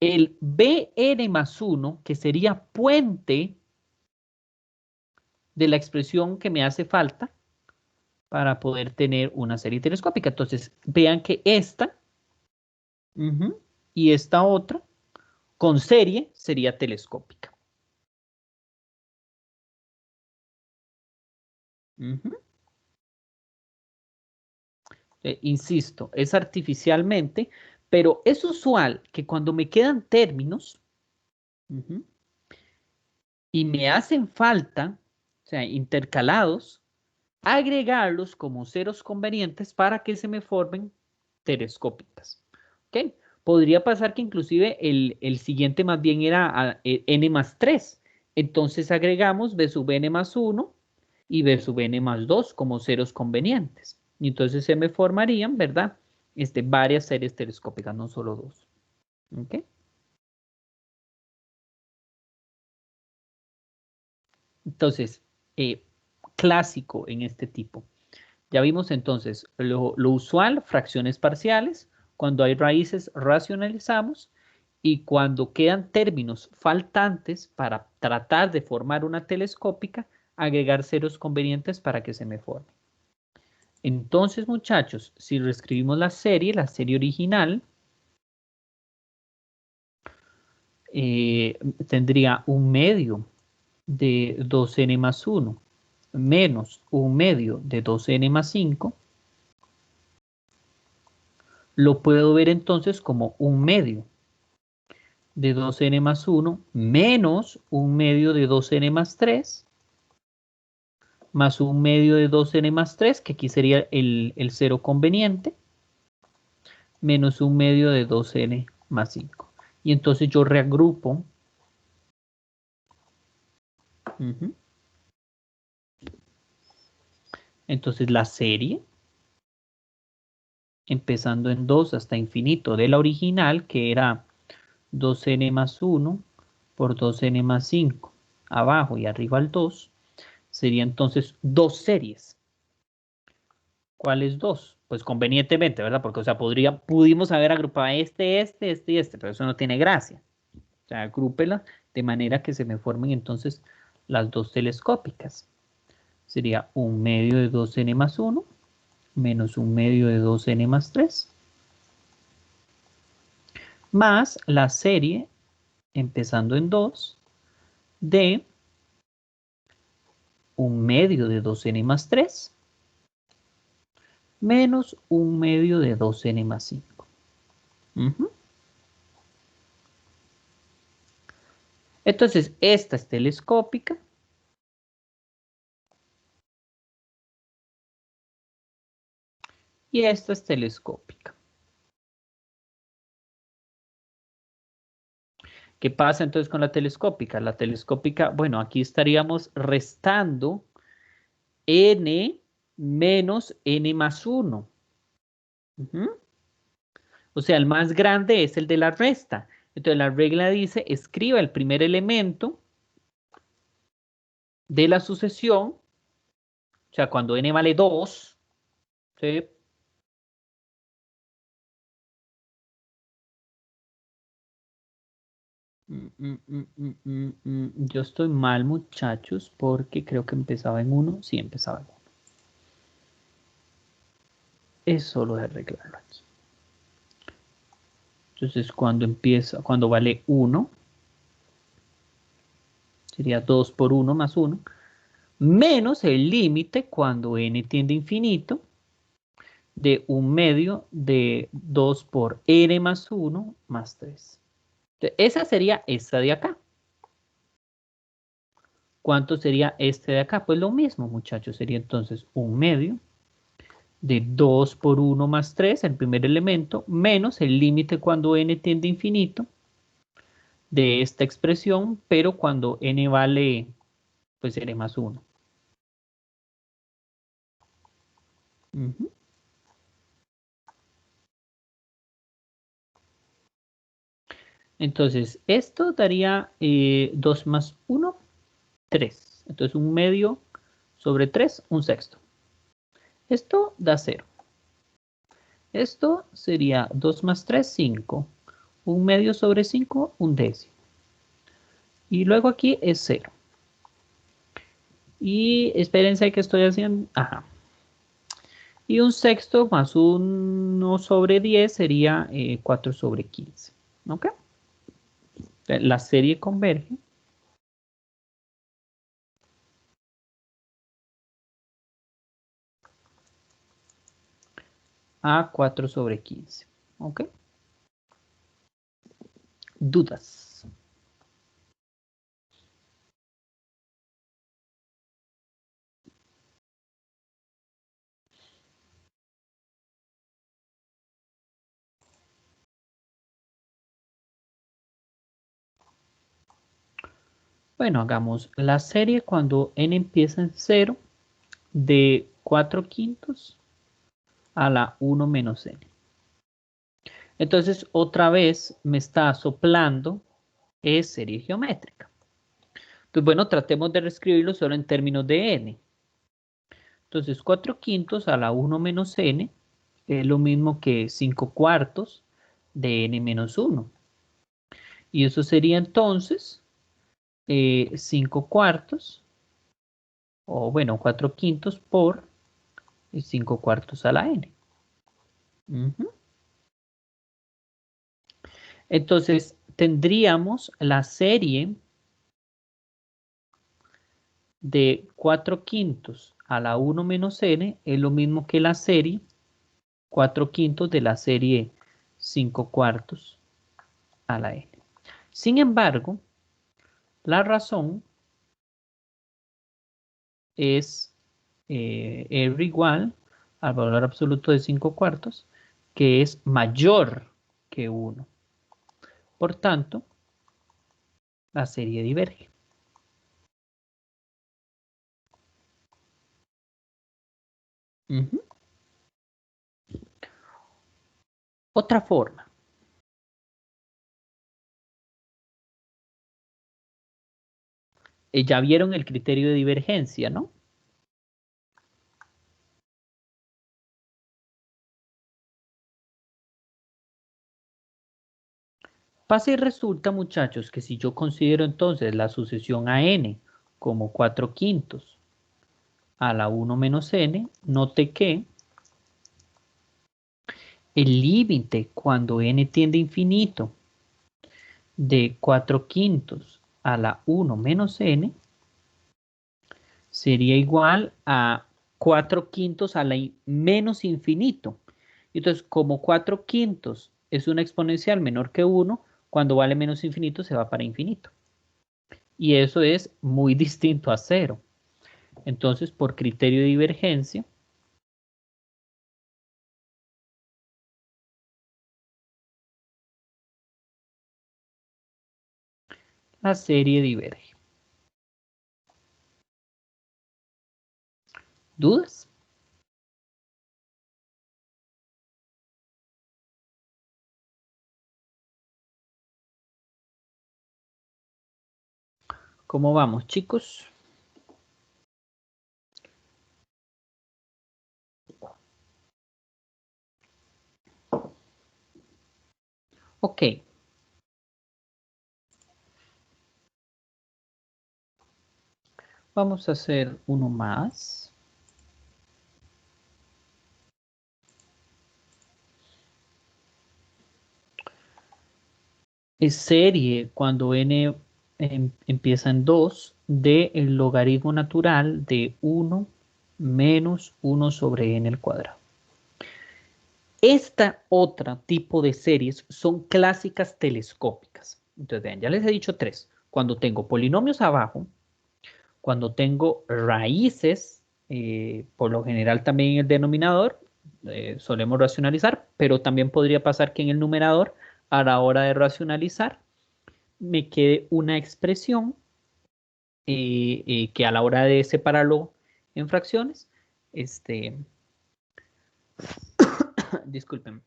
Speaker 1: el Bn más 1, que sería puente de la expresión que me hace falta para poder tener una serie telescópica. Entonces, vean que esta y esta otra con serie sería telescópica. Insisto, es artificialmente, pero es usual que cuando me quedan términos y me hacen falta, o sea, intercalados, agregarlos como ceros convenientes para que se me formen telescópicas. ¿Ok? Podría pasar que inclusive el siguiente más bien era n más 3. Entonces agregamos b sub n más 1 y b sub n más 2 como ceros convenientes. Y entonces se me formarían, ¿verdad? Varias series telescópicas, no solo dos. ¿Ok? Entonces, clásico en este tipo. Ya vimos entonces lo usual, fracciones parciales. Cuando hay raíces, racionalizamos. Y cuando quedan términos faltantes para tratar de formar una telescópica, agregar ceros convenientes para que se me forme. Entonces, muchachos, si reescribimos la serie original, tendría un medio de 2n más 1 menos un medio de 2n más 5. Lo puedo ver entonces como un medio de 2n más 1 menos un medio de 2n más 3 más un medio de 2n más 3, que aquí sería el cero conveniente, menos un medio de 2n más 5. Y entonces yo reagrupo. Entonces la serie, empezando en 2 hasta infinito de la original, que era 2n más 1 por 2n más 5, abajo y arriba al 2, sería entonces dos series. ¿Cuáles dos? Pues convenientemente, ¿verdad? Porque, o sea, pudimos haber agrupado este y este, pero eso no tiene gracia. O sea, agrúpela de manera que se me formen entonces las dos telescópicas. Sería un medio de 2n más 1 menos un medio de 2n más 3 más la serie, empezando en 2, de un medio de 2n más 3 menos un medio de 2n más 5. Entonces, esta es telescópica. Y esta es telescópica. ¿Qué pasa entonces con la telescópica? La telescópica, bueno, aquí estaríamos restando n menos n más 1. O sea, el más grande es el de la resta. Entonces la regla dice, escriba el primer elemento de la sucesión, o sea, cuando n vale 2, ¿sí? Yo estoy mal, muchachos, porque creo que empezaba en 1. Sí, empezaba en 1. Es solo de arreglarlo aquí. Entonces, cuando vale 1, sería 2 por 1 más 1. menos el límite cuando n tiende a infinito de 1/2 de 2 por n más 1 más 3. Entonces, esa sería esta de acá. ¿Cuánto sería este de acá? Pues lo mismo, muchachos. Sería entonces 1/2 de 2 por 1 más 3, el primer elemento, menos el límite cuando n tiende a infinito de esta expresión, pero cuando n vale, pues n más 1. Uh-huh. Entonces, esto daría 2 más 1, 3. Entonces, 1/2 sobre 3, 1/6. Esto da 0. Esto sería 2 más 3, 5. 1/2 sobre 5, 1/10. Y luego aquí es 0. Y espérense que estoy haciendo. Ajá. Y 1/6 más 1 sobre 10 sería 4 sobre 15. ¿Ok? La serie converge a 4 sobre 15. ¿Ok? ¿Dudas? Bueno, hagamos la serie cuando n empieza en 0 de 4/5 a la 1 menos n. Entonces, otra vez me está soplando serie geométrica. Entonces, bueno, tratemos de reescribirlo solo en términos de n. Entonces, 4/5 a la 1 menos n es lo mismo que 5/4 de n menos 1. Y eso sería entonces 5/4, o bueno, 4/5 por 5/4 a la n. Uh-huh. Entonces, tendríamos la serie de 4/5 a la 1 menos n es lo mismo que la serie 4/5 de la serie 5/4 a la n. Sin embargo, la razón es R igual al valor absoluto de 5/4, que es mayor que 1. Por tanto, la serie diverge. Uh-huh. Otra forma. Ya vieron el criterio de divergencia, ¿no? Pasa y resulta, muchachos, que si yo considero entonces la sucesión a n como 4/5 a la 1 menos n, note que el límite cuando n tiende a infinito de 4/5 a la 1 menos n sería igual a 4/5 a la menos infinito. Entonces, como 4/5 es una exponencial menor que 1, cuando vale menos infinito se va para infinito. Y eso es muy distinto a 0. Entonces, por criterio de divergencia, la serie diverge. ¿Dudas? ¿Cómo vamos, chicos? Ok. Vamos a hacer uno más. Es serie cuando n empieza en 2 del logaritmo natural de 1 menos 1 sobre n al cuadrado. Esta otra tipo de series son clásicas telescópicas. Entonces, vean, ya les he dicho 3. Cuando tengo polinomios abajo, cuando tengo raíces, por lo general también en el denominador, solemos racionalizar, pero también podría pasar que en el numerador, a la hora de racionalizar, me quede una expresión que a la hora de separarlo en fracciones, disculpen,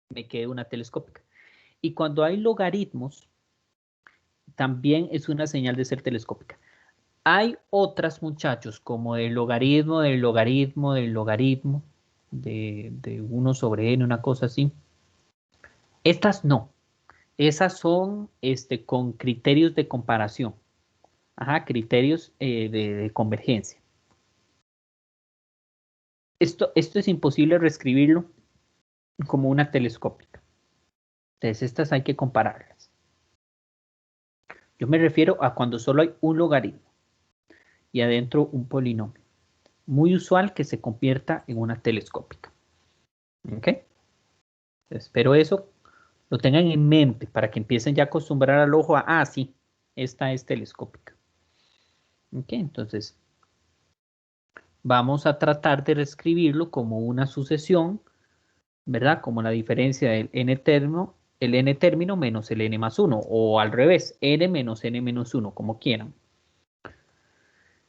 Speaker 1: me quede una telescópica. Y cuando hay logaritmos, también es una señal de ser telescópica. Hay otras, muchachos, como el logaritmo del logaritmo del logaritmo de 1 sobre n, una cosa así. Estas no. Esas son con criterios de comparación. Ajá, criterios de convergencia. Esto es imposible reescribirlo como una telescópica. Entonces, estas hay que compararlas. Yo me refiero a cuando solo hay un logaritmo y adentro un polinomio. Muy usual que se convierta en una telescópica. ¿Ok? Espero eso lo tengan en mente para que empiecen ya a acostumbrar al ojo a, sí, esta es telescópica. ¿Ok? Entonces, vamos a tratar de reescribirlo como una sucesión, ¿verdad? Como la diferencia del n término, el n término menos el n más 1, o al revés, n menos n menos 1, como quieran.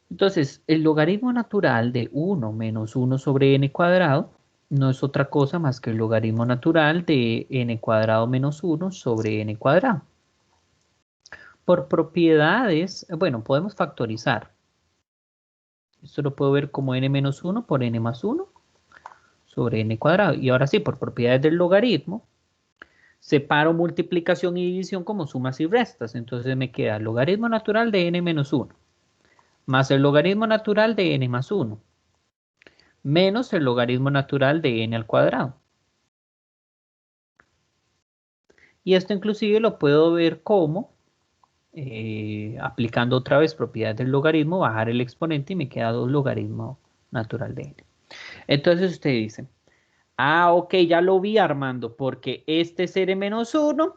Speaker 1: Entonces, el logaritmo natural de 1 menos 1 sobre n cuadrado no es otra cosa más que el logaritmo natural de n cuadrado menos 1 sobre n cuadrado. Por propiedades, bueno, podemos factorizar. Esto lo puedo ver como n menos 1 por n más 1 sobre n cuadrado. Y ahora sí, por propiedades del logaritmo, separo multiplicación y división como sumas y restas. Entonces me queda el logaritmo natural de n menos 1 más el logaritmo natural de n más 1 menos el logaritmo natural de n al cuadrado. Y esto inclusive lo puedo ver como, aplicando otra vez propiedades del logaritmo, bajar el exponente y me queda 2 logaritmo natural de n. Entonces usted dice, ok, ya lo vi, Armando, porque este es n menos 1,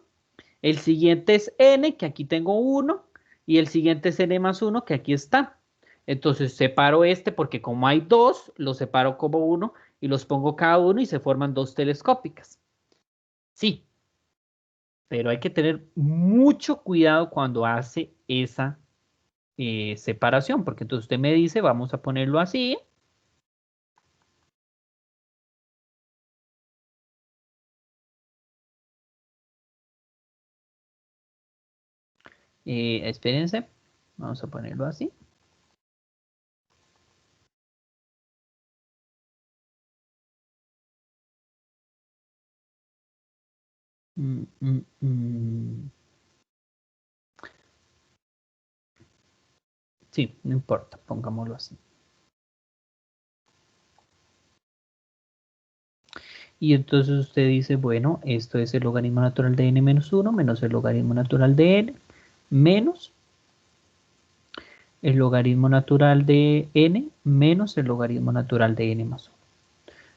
Speaker 1: el siguiente es n, que aquí tengo 1, y el siguiente es n más 1, que aquí está. Entonces separo porque como hay 2, los separo como 1 y los pongo cada uno y se forman 2 telescópicas. Sí, pero hay que tener mucho cuidado cuando hace esa separación, porque entonces usted me dice, vamos a ponerlo así. Espérense, vamos a ponerlo así. Sí, no importa, pongámoslo así. Y entonces usted dice, bueno, esto es el logaritmo natural de n menos 1 menos el logaritmo natural de n menos el logaritmo natural de n menos el logaritmo natural de n más 1.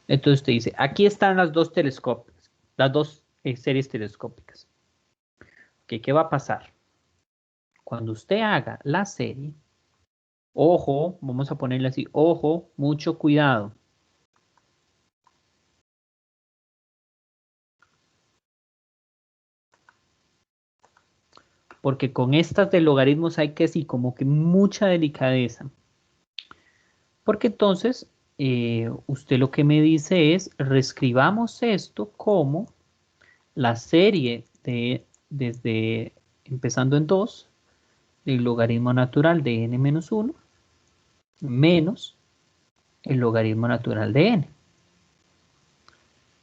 Speaker 1: Entonces usted dice, aquí están las dos telescópicas, las dos series telescópicas. ¿Qué va a pasar? Cuando usted haga la serie, ojo, vamos a ponerle así, ojo, mucho cuidado. Porque con estas de logaritmos hay que sí, como que mucha delicadeza. Porque entonces, usted lo que me dice es, reescribamos esto como la serie desde empezando en 2, el logaritmo natural de n menos 1, menos el logaritmo natural de n,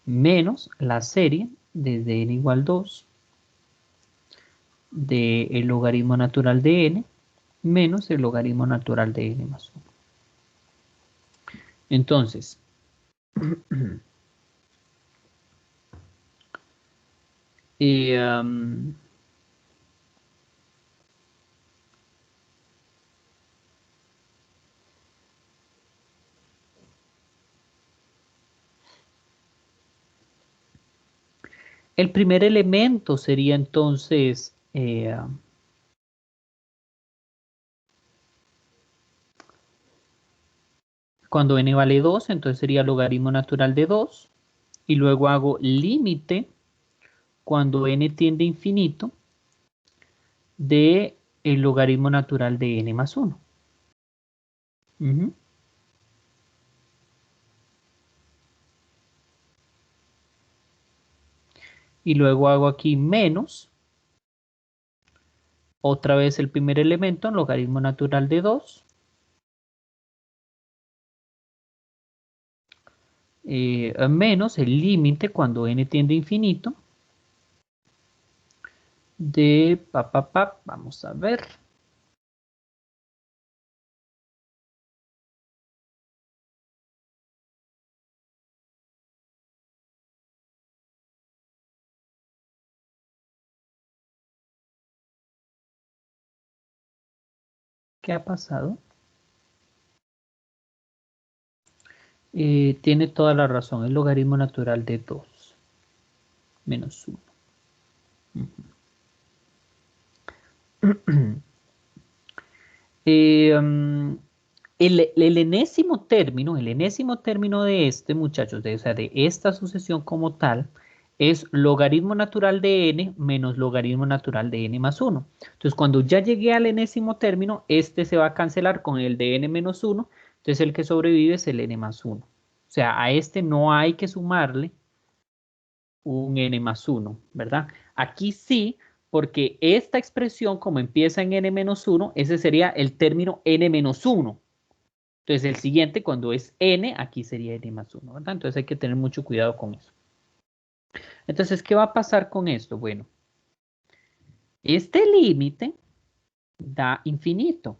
Speaker 1: menos la serie desde n igual 2, del logaritmo natural de n, menos el logaritmo natural de n más 1. Entonces, El primer elemento sería entonces cuando n vale 2, entonces sería logaritmo natural de 2. Y luego hago límite cuando n tiende a infinito de el logaritmo natural de n más 1. Y luego hago aquí menos, otra vez el primer elemento, logaritmo natural de 2. Menos el límite cuando n tiende a infinito de vamos a ver. ¿Qué ha pasado? Tiene toda la razón, el logaritmo natural de 2 menos 1. El enésimo término de este, muchachos, o sea, de esta sucesión como tal, es logaritmo natural de n menos logaritmo natural de n más 1. Entonces, cuando ya llegué al enésimo término, este se va a cancelar con el de n menos 1, entonces el que sobrevive es el n más 1. O sea, a este no hay que sumarle un n más 1, ¿verdad? Aquí sí, porque esta expresión, como empieza en n menos 1, ese sería el término n menos 1. Entonces, el siguiente, cuando es n, aquí sería n más 1, ¿verdad? Entonces, hay que tener mucho cuidado con eso. Entonces, ¿qué va a pasar con esto? Bueno, este límite da infinito.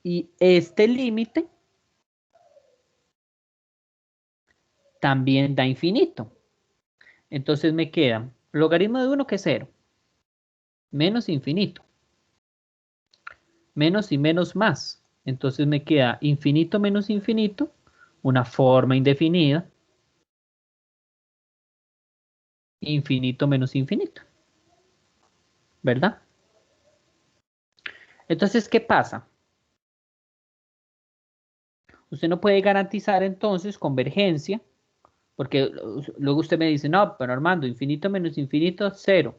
Speaker 1: Y este límite también da infinito. Entonces, me queda logaritmo de 1, que es 0, menos infinito, menos y menos más. Entonces, me queda infinito menos infinito, una forma indefinida, infinito menos infinito, ¿verdad? Entonces, ¿qué pasa? Usted no puede garantizar entonces convergencia, porque luego usted me dice, no, pero Armando, infinito menos infinito, 0.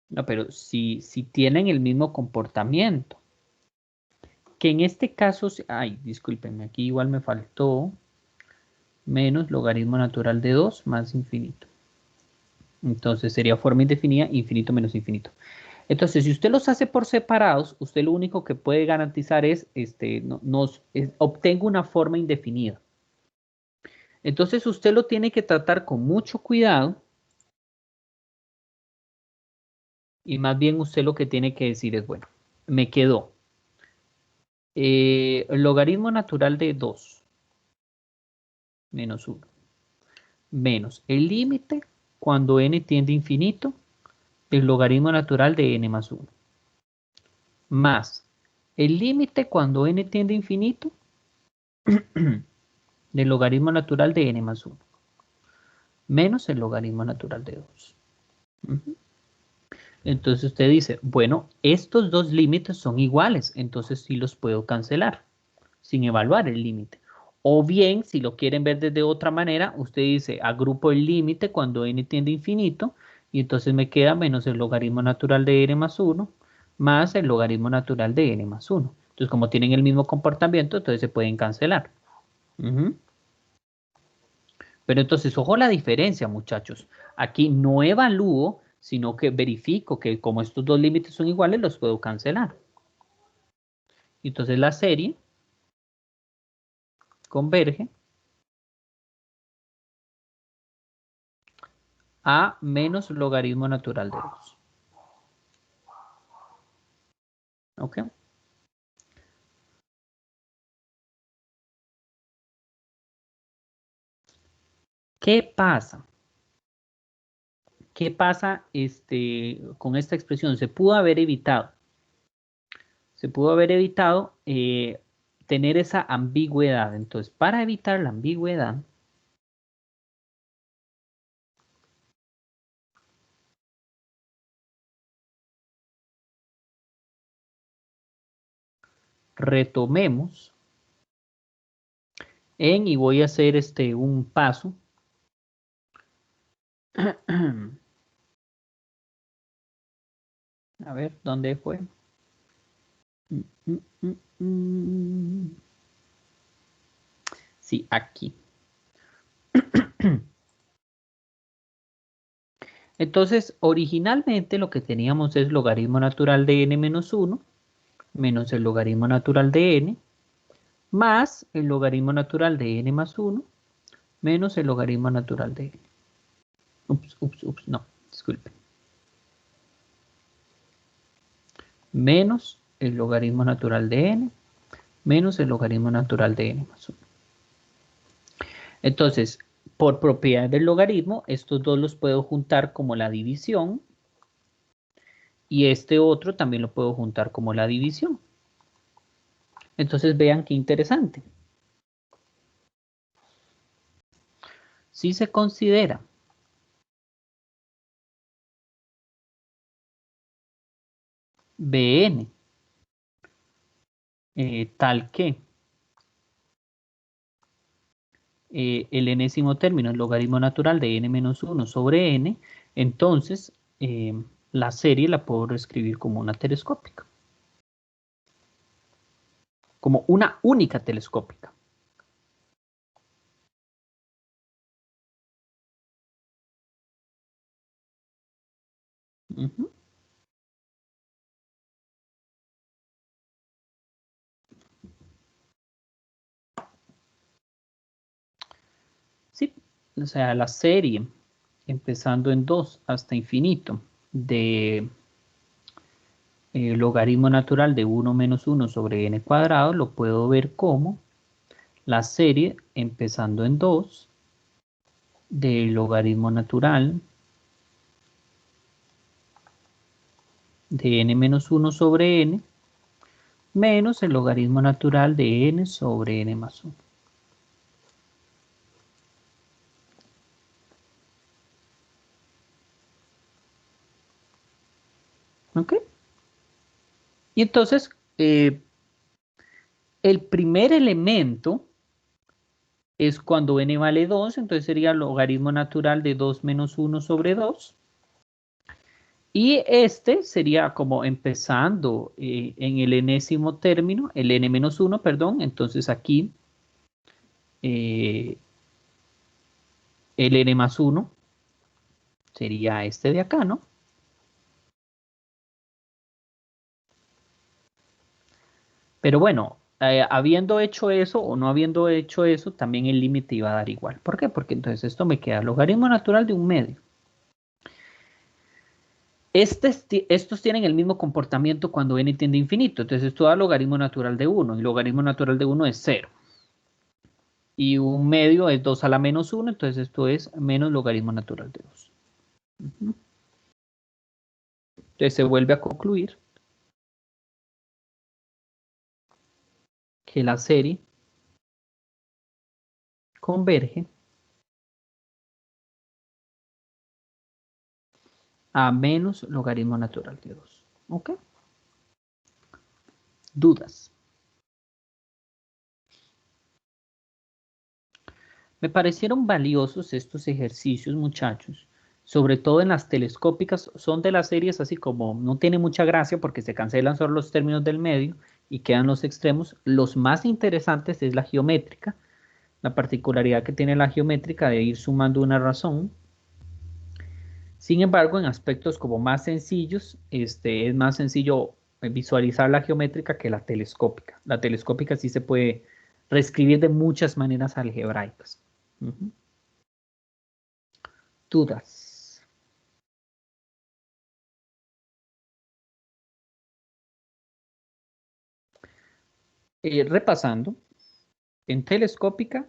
Speaker 1: No, pero si tienen el mismo comportamiento. Que en este caso, ay, discúlpenme, aquí igual me faltó menos logaritmo natural de 2 más infinito. Entonces sería forma indefinida, infinito menos infinito. Entonces, si usted los hace por separados, usted lo único que puede garantizar es, obtengo una forma indefinida. Entonces, usted lo tiene que tratar con mucho cuidado. Y más bien usted lo que tiene que decir es, bueno, me quedó el logaritmo natural de 2 menos 1 menos el límite cuando n tiende a infinito del logaritmo natural de n más 1 más el límite cuando n tiende a infinito del logaritmo natural de n más 1 menos el logaritmo natural de 2. Entonces usted dice, bueno, estos dos límites son iguales, entonces sí los puedo cancelar sin evaluar el límite. O bien, si lo quieren ver desde otra manera, usted dice, agrupo el límite cuando n tiende a infinito, y entonces me queda menos el logaritmo natural de n más 1, más el logaritmo natural de n más 1. Entonces, como tienen el mismo comportamiento, entonces se pueden cancelar. Pero entonces, ojo la diferencia, muchachos. Aquí no evalúo, sino que verifico que como estos dos límites son iguales, los puedo cancelar. Entonces, la serie converge a menos logaritmo natural de 2. ¿Ok? ¿Qué pasa? ¿Qué pasa con esta expresión? Se pudo haber evitado. Se pudo haber evitado tener esa ambigüedad. Entonces, para evitar la ambigüedad, retomemos y voy a hacer un paso. A ver, ¿dónde fue? Sí, aquí. Entonces, originalmente lo que teníamos es logaritmo natural de n menos 1 menos el logaritmo natural de n más el logaritmo natural de n más 1 menos el logaritmo natural de n. No, disculpen. Menos el logaritmo natural de n menos el logaritmo natural de n más 1. Entonces, por propiedad del logaritmo, estos dos los puedo juntar como la división y este otro también lo puedo juntar como la división. Entonces, vean qué interesante. Si se considera Bn tal que el enésimo término es logaritmo natural de n menos 1 sobre n, entonces la serie la puedo reescribir como una telescópica. Como una única telescópica. Sí, o sea, la serie empezando en 2 hasta infinito de logaritmo natural de 1 menos 1 sobre n cuadrado lo puedo ver como la serie empezando en 2 del logaritmo natural de n menos 1 sobre n menos el logaritmo natural de n sobre n más 1. ¿Ok? Y entonces, el primer elemento es cuando n vale 2, entonces sería logaritmo natural de 2 menos 1 sobre 2. Y este sería como empezando en el enésimo término, el n menos 1, perdón. Entonces aquí el n más 1 sería este de acá, ¿no? Pero bueno, habiendo hecho eso o no habiendo hecho eso, también el límite iba a dar igual. ¿Por qué? Porque entonces esto me queda logaritmo natural de 1/2. Estos tienen el mismo comportamiento cuando n tiende a infinito. Entonces esto da logaritmo natural de 1 y logaritmo natural de 1 es 0. Y 1/2 es 2 a la menos 1, entonces esto es menos logaritmo natural de 2. Entonces se vuelve a concluir que la serie converge a menos logaritmo natural de 2. ¿Ok? ¿Dudas? Me parecieron valiosos estos ejercicios, muchachos. Sobre todo en las telescópicas, son de las series así como no tiene mucha gracia porque se cancelan solo los términos del medio y quedan los extremos. Los más interesantes es la geométrica, la particularidad que tiene la geométrica de ir sumando una razón. Sin embargo, en aspectos como más sencillos, es más sencillo visualizar la geométrica que la telescópica. La telescópica sí se puede reescribir de muchas maneras algebraicas. ¿Dudas? Repasando, en telescópica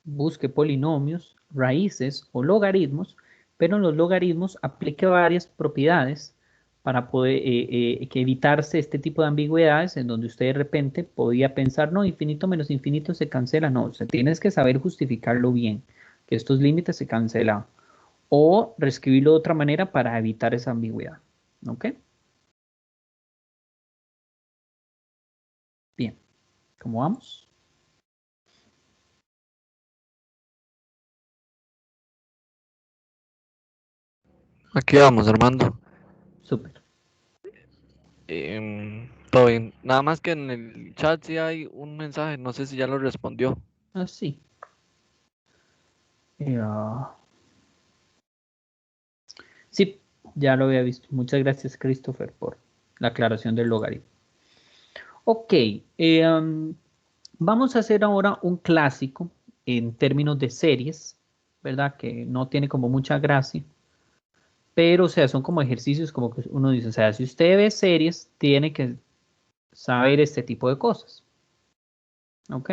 Speaker 1: busque polinomios, raíces o logaritmos, pero en los logaritmos aplique varias propiedades para poder que evitarse este tipo de ambigüedades en donde usted de repente podía pensar, no, infinito menos infinito se cancela. No, o sea, tienes que saber justificarlo bien, que estos límites se cancelan. O reescribirlo de otra manera para evitar esa ambigüedad. ¿Ok? Bien. ¿Cómo vamos?
Speaker 3: Aquí vamos, Armando.
Speaker 1: Súper.
Speaker 3: Todo bien. Nada más que en el chat sí hay un mensaje, no sé si ya lo respondió.
Speaker 1: Así. Ya. Sí, ya lo había visto. Muchas gracias, Christopher, por la aclaración del logaritmo. Ok, vamos a hacer ahora un clásico en términos de series, ¿verdad? Que no tiene como mucha gracia, pero o sea, son como ejercicios como que uno dice, o sea, si usted ve series, tiene que saber este tipo de cosas, ¿ok?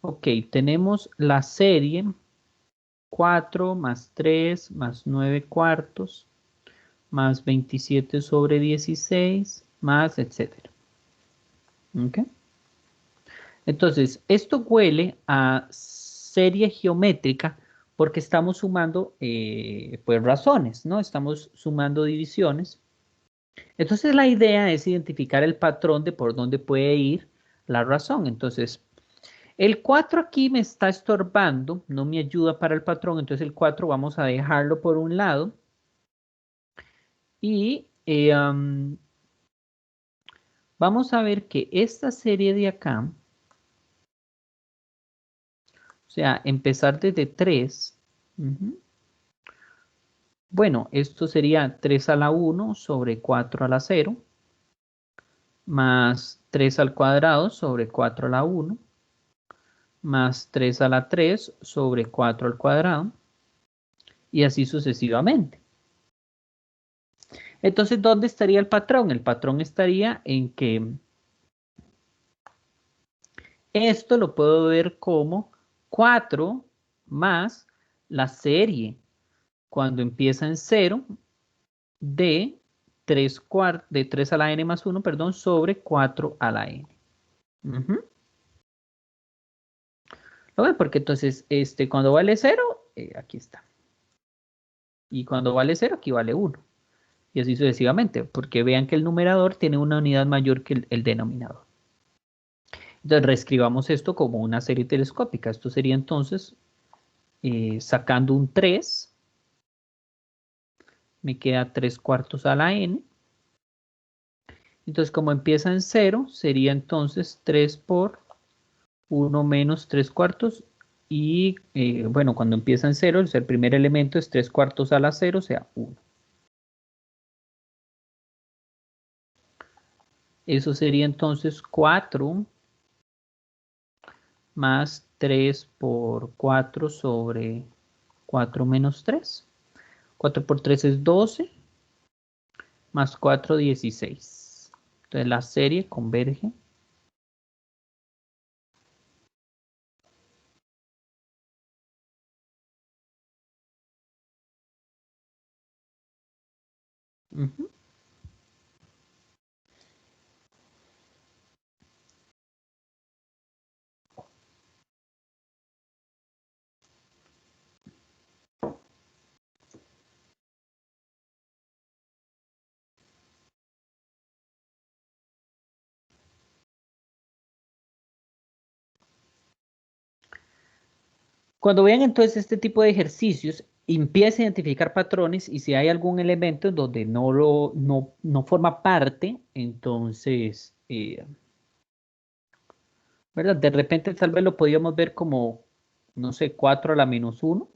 Speaker 1: Ok, tenemos la serie 4 más 3 más 9 cuartos más 27 sobre 16 más etcétera. ¿Ok? Entonces, esto huele a serie geométrica porque estamos sumando pues razones, ¿no? Estamos sumando divisiones. Entonces, la idea es identificar el patrón de por dónde puede ir la razón. Entonces, el 4 aquí me está estorbando, no me ayuda para el patrón, entonces el 4 vamos a dejarlo por un lado. Y vamos a ver que esta serie de acá, o sea, empezar desde 3. Bueno, esto sería 3 a la 1 sobre 4 a la 0, más 3 al cuadrado sobre 4 a la 1, más 3 a la 3 sobre 4 al cuadrado, y así sucesivamente. Entonces, ¿dónde estaría el patrón? El patrón estaría en que esto lo puedo ver como 4 más la serie cuando empieza en 0 de 3 a la n más 1, perdón, sobre 4 a la n. ¿Lo ven? Porque entonces, cuando vale 0, aquí está. Y cuando vale 0, aquí vale 1. Y así sucesivamente, porque vean que el numerador tiene una unidad mayor que el denominador. Entonces, reescribamos esto como una serie telescópica. Esto sería entonces, sacando un 3, me queda 3 cuartos a la n. Entonces, como empieza en 0, sería entonces 3 por 1 menos 3 cuartos. Y bueno, cuando empieza en 0, el primer elemento es 3 cuartos a la 0, o sea, 1. Eso sería entonces 4 más 3 por 4 sobre 4 menos 3. 4 por 3 es 12, más 4, 16. Entonces la serie converge. Uh-huh. Cuando vean entonces este tipo de ejercicios, empieza a identificar patrones y si hay algún elemento en donde no forma parte, entonces, ¿verdad? De repente tal vez lo podríamos ver como, no sé, 4 a la menos 1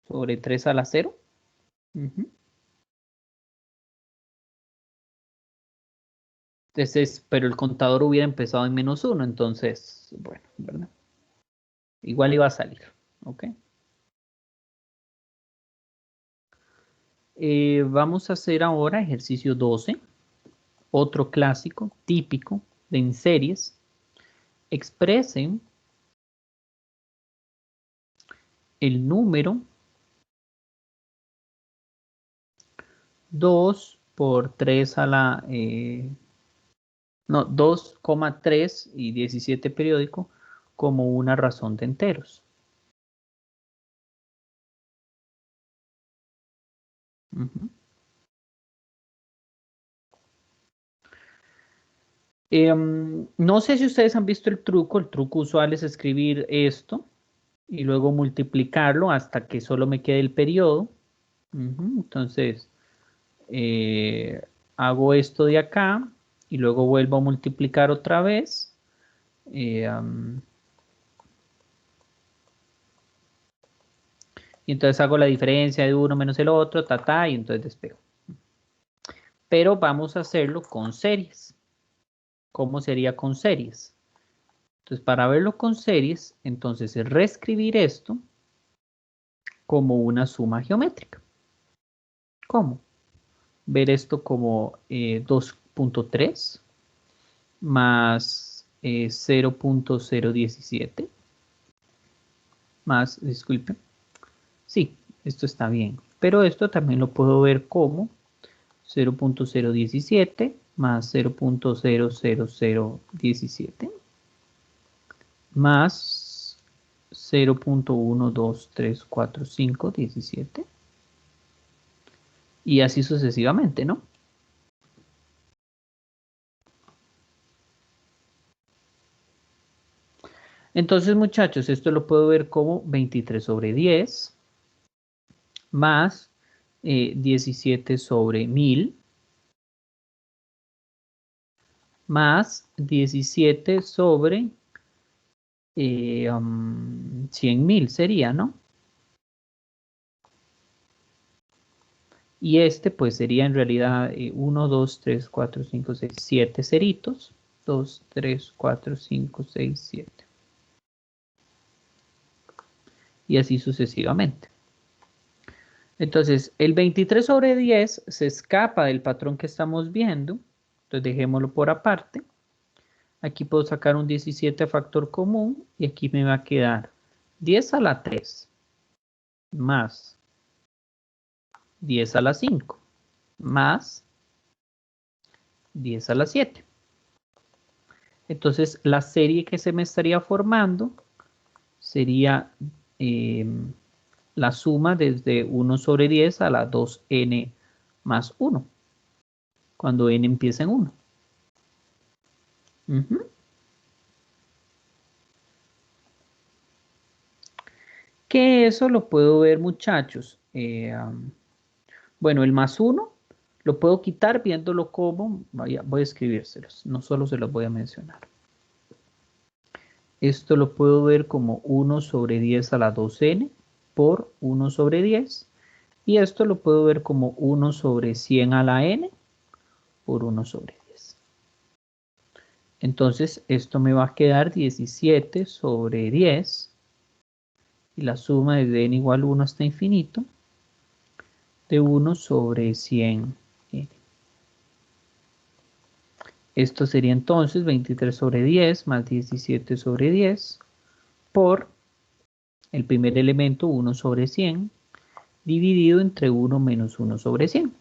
Speaker 1: sobre 3 a la 0. Uh-huh. Entonces, pero el contador hubiera empezado en menos 1, entonces, bueno, ¿verdad? Igual iba a salir, ¿ok? Vamos a hacer ahora ejercicio 12, otro clásico típico de en series. Expresen el número 2 por 3 a la... no, 2,3 y 17 periódico como una razón de enteros. Ujú. No sé si ustedes han visto el truco usual es escribir esto y luego multiplicarlo hasta que solo me quede el periodo. Entonces, hago esto de acá y luego vuelvo a multiplicar otra vez. Y entonces hago la diferencia de uno menos el otro, y entonces despego. Pero vamos a hacerlo con series. ¿Cómo sería con series? Entonces, para verlo con series, entonces es reescribir esto como una suma geométrica. ¿Cómo? Ver esto como 2.3 más 0.017 más, disculpen, sí, esto está bien, pero esto también lo puedo ver como 0.017 más 0.00017 más 0.1234517 y así sucesivamente, ¿no? Entonces, muchachos, esto lo puedo ver como 23 sobre 10 más 17 sobre 1000 más 17 sobre 100.000 sería, ¿no? Y este pues sería en realidad 1, 2, 3, 4, 5, 6, 7 ceritos. 2, 3, 4, 5, 6, 7. Y así sucesivamente. Entonces, el 23 sobre 10 se escapa del patrón que estamos viendo. Entonces, dejémoslo por aparte. Aquí puedo sacar un 17 a factor común y aquí me va a quedar 10 a la 3 más 10 a la 5 más 10 a la 7. Entonces, la serie que se me estaría formando sería la suma desde 1 sobre 10 a la 2n más 1, cuando n empieza en 1. Que eso lo puedo ver, muchachos. Bueno, el más 1 lo puedo quitar viéndolo como, voy a escribírselos, no solo se los voy a mencionar. Esto lo puedo ver como 1 sobre 10 a la 2n por 1 sobre 10. Y esto lo puedo ver como 1 sobre 100 a la n por 1 sobre 10. Entonces, esto me va a quedar 17 sobre 10. Y la suma desde n igual a 1 hasta infinito de 1 sobre 100n. Esto sería entonces 23 sobre 10 más 17 sobre 10 por el primer elemento 1 sobre 100 dividido entre 1 menos 1 sobre 100.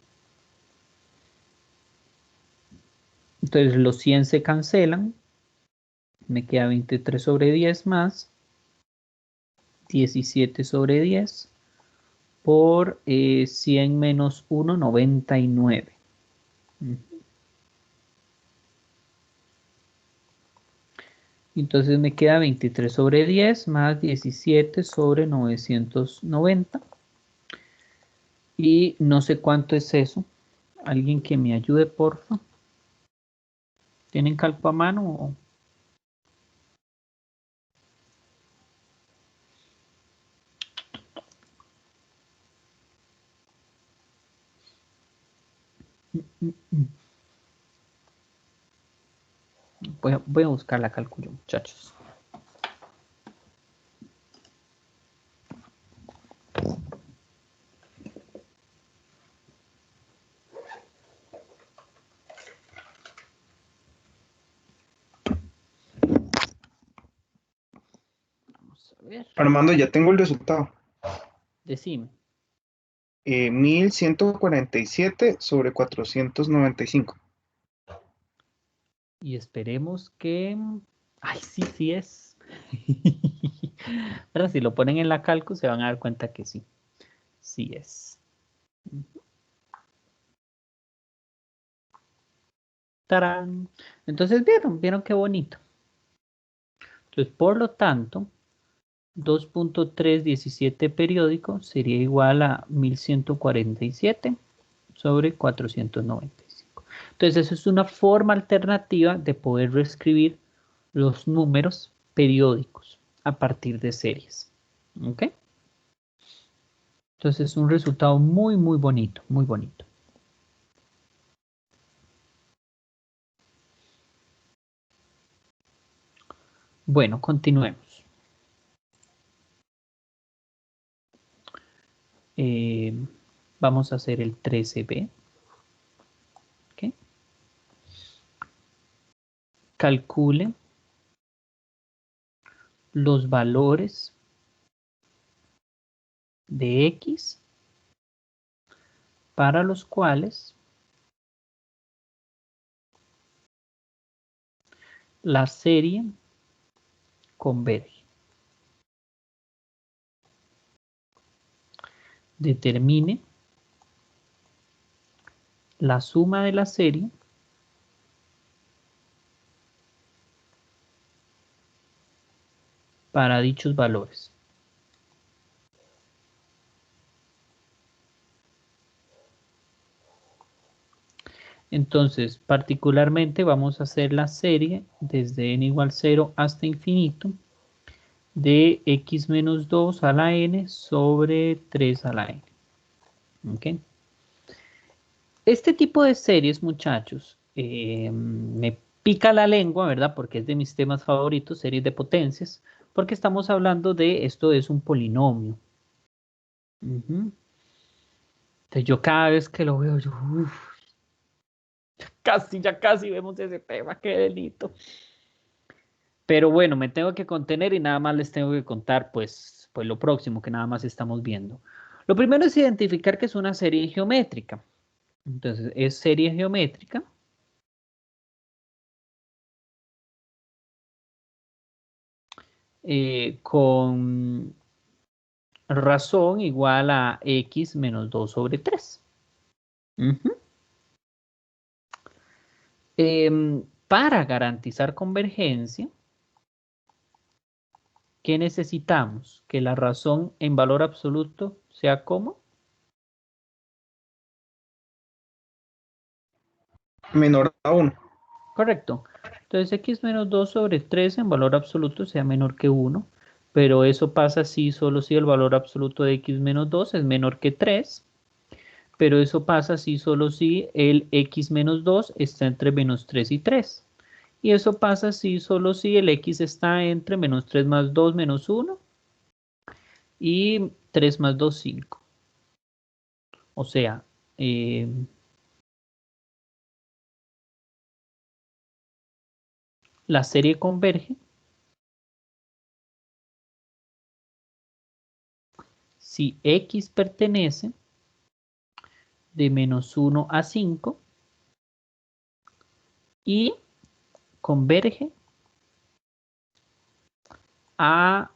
Speaker 1: Entonces los 100 se cancelan. Me queda 23 sobre 10 más 17 sobre 10 por 100 menos 1, 99. Entonces me queda 23 sobre 10 más 17 sobre 990. Y no sé cuánto es eso. Alguien que me ayude, porfa. ¿Tienen cálculo a mano? Voy a buscar la cálculo, muchachos. Vamos a ver.
Speaker 2: Armando, ya tengo el resultado.
Speaker 1: Decime.
Speaker 2: 1147 sobre 495.
Speaker 1: Y esperemos que... ¡Ay, sí, sí es! Pero si lo ponen en la calco se van a dar cuenta que sí. Sí es. ¡Tarán! Entonces, ¿vieron qué bonito? Entonces, por lo tanto, 2.317 periódico sería igual a 1147 sobre 495. Entonces, eso es una forma alternativa de poder reescribir los números periódicos a partir de series. ¿Ok? Entonces, es un resultado muy, muy bonito, muy bonito. Bueno, continuemos. Vamos a hacer el 13b. ¿Ok? Calcule los valores de X para los cuales la serie converge. Determine la suma de la serie para dichos valores. Entonces, particularmente vamos a hacer la serie desde n igual 0 hasta infinito de x menos 2 a la n sobre 3 a la n. ¿Okay? Este tipo de series, muchachos, me pica la lengua, ¿verdad? Porque es de mis temas favoritos, series de potencias, porque estamos hablando de esto es un polinomio. Entonces yo cada vez que lo veo, yo, ya casi vemos ese tema, qué delito. Pero bueno, me tengo que contener y nada más les tengo que contar pues lo próximo que nada más estamos viendo. Lo primero es identificar que es una serie geométrica. Entonces, es serie geométrica. Con razón igual a x menos 2 sobre 3. Para garantizar convergencia, ¿qué necesitamos? Que la razón en valor absoluto sea como
Speaker 2: Menor a 1.
Speaker 1: correcto. Entonces x menos 2 sobre 3 en valor absoluto sea menor que 1, pero eso pasa si solo si el valor absoluto de x menos 2 es menor que 3, pero eso pasa si solo si el x menos 2 está entre menos 3 y 3. Y eso pasa si solo si el x está entre menos 3 más 2 menos 1 y 3 más 2, 5. O sea, la serie converge si x pertenece de menos 1 a 5 y converge a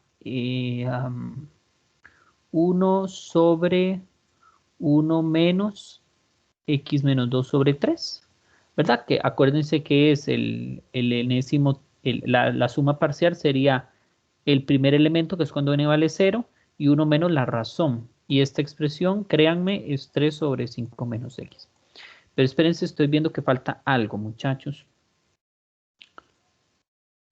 Speaker 1: 1 sobre 1 menos x menos 2 sobre 3. ¿Verdad? Que acuérdense que es el enésimo, la suma parcial sería el primer elemento, que es cuando n vale 0, y 1 menos la razón. Y esta expresión, créanme, es 3 sobre 5 menos x. Pero espérense, estoy viendo que falta algo, muchachos.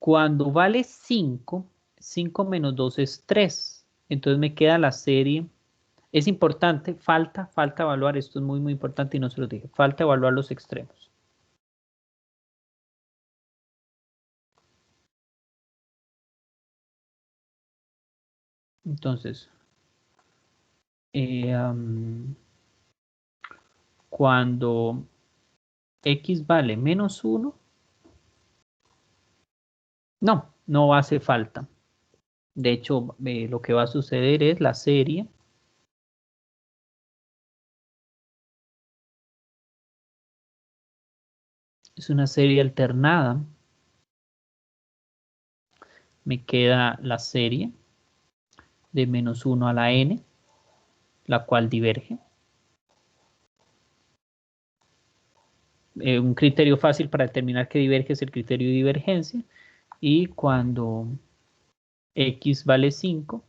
Speaker 1: Cuando vale 5, 5 menos 2 es 3. Entonces me queda la serie. Es importante, falta evaluar, esto es muy, muy importante y no se lo dije. Falta evaluar los extremos. Entonces, cuando x vale menos 1, no hace falta. De hecho, lo que va a suceder es la serie es una serie alternada. Me queda la serie de menos 1 a la n, la cual diverge. Un criterio fácil para determinar que diverge es el criterio de divergencia. Y cuando x vale 5,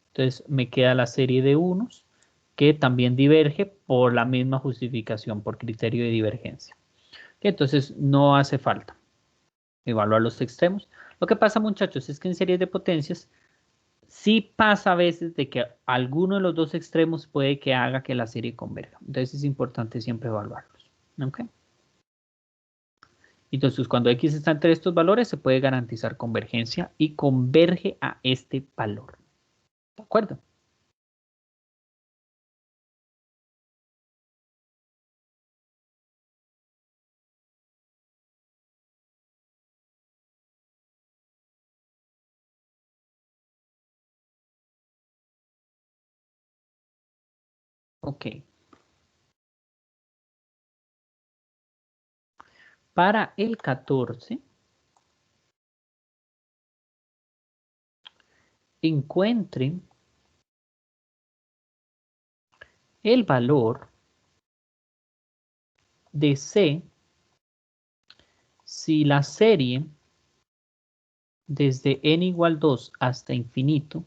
Speaker 1: entonces me queda la serie de unos que también diverge por la misma justificación, por criterio de divergencia. Entonces no hace falta evaluar los extremos. Lo que pasa, muchachos, es que en series de potencias sí pasa a veces de que alguno de los dos extremos puede que haga que la serie converja. Entonces es importante siempre evaluarlos. ¿Ok? Entonces, cuando x está entre estos valores, se puede garantizar convergencia y converge a este valor. ¿De acuerdo? Ok. Para el 14, encuentre el valor de C si la serie desde n igual 2 hasta infinito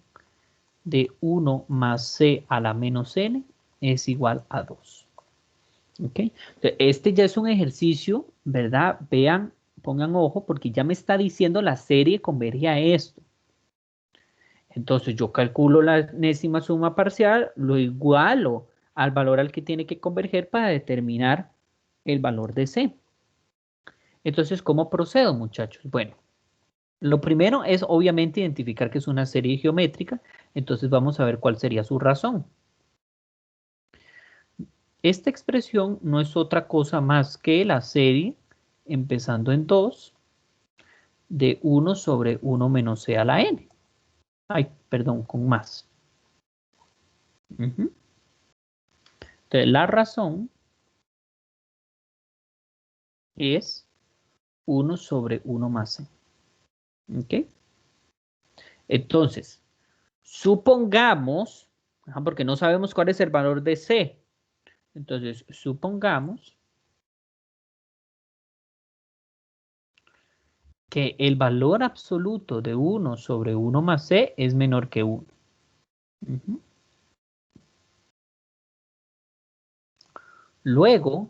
Speaker 1: de 1 más C a la menos n es igual a 2. ¿Ok? Este ya es un ejercicio, ¿verdad? Vean, pongan ojo, porque ya me está diciendo la serie converge a esto. Entonces yo calculo la enésima suma parcial, lo igualo al valor al que tiene que converger para determinar el valor de C. Entonces, ¿cómo procedo, muchachos? Bueno, lo primero es obviamente identificar que es una serie geométrica. Entonces vamos a ver cuál sería su razón. Esta expresión no es otra cosa más que la serie, empezando en 2, de 1 sobre 1 menos C a la n. Ay, perdón, con más. Entonces, la razón es 1 sobre 1 más C. ¿Ok? Entonces, supongamos, porque no sabemos cuál es el valor de C. Entonces, supongamos que el valor absoluto de 1 sobre 1 más C es menor que 1. Luego,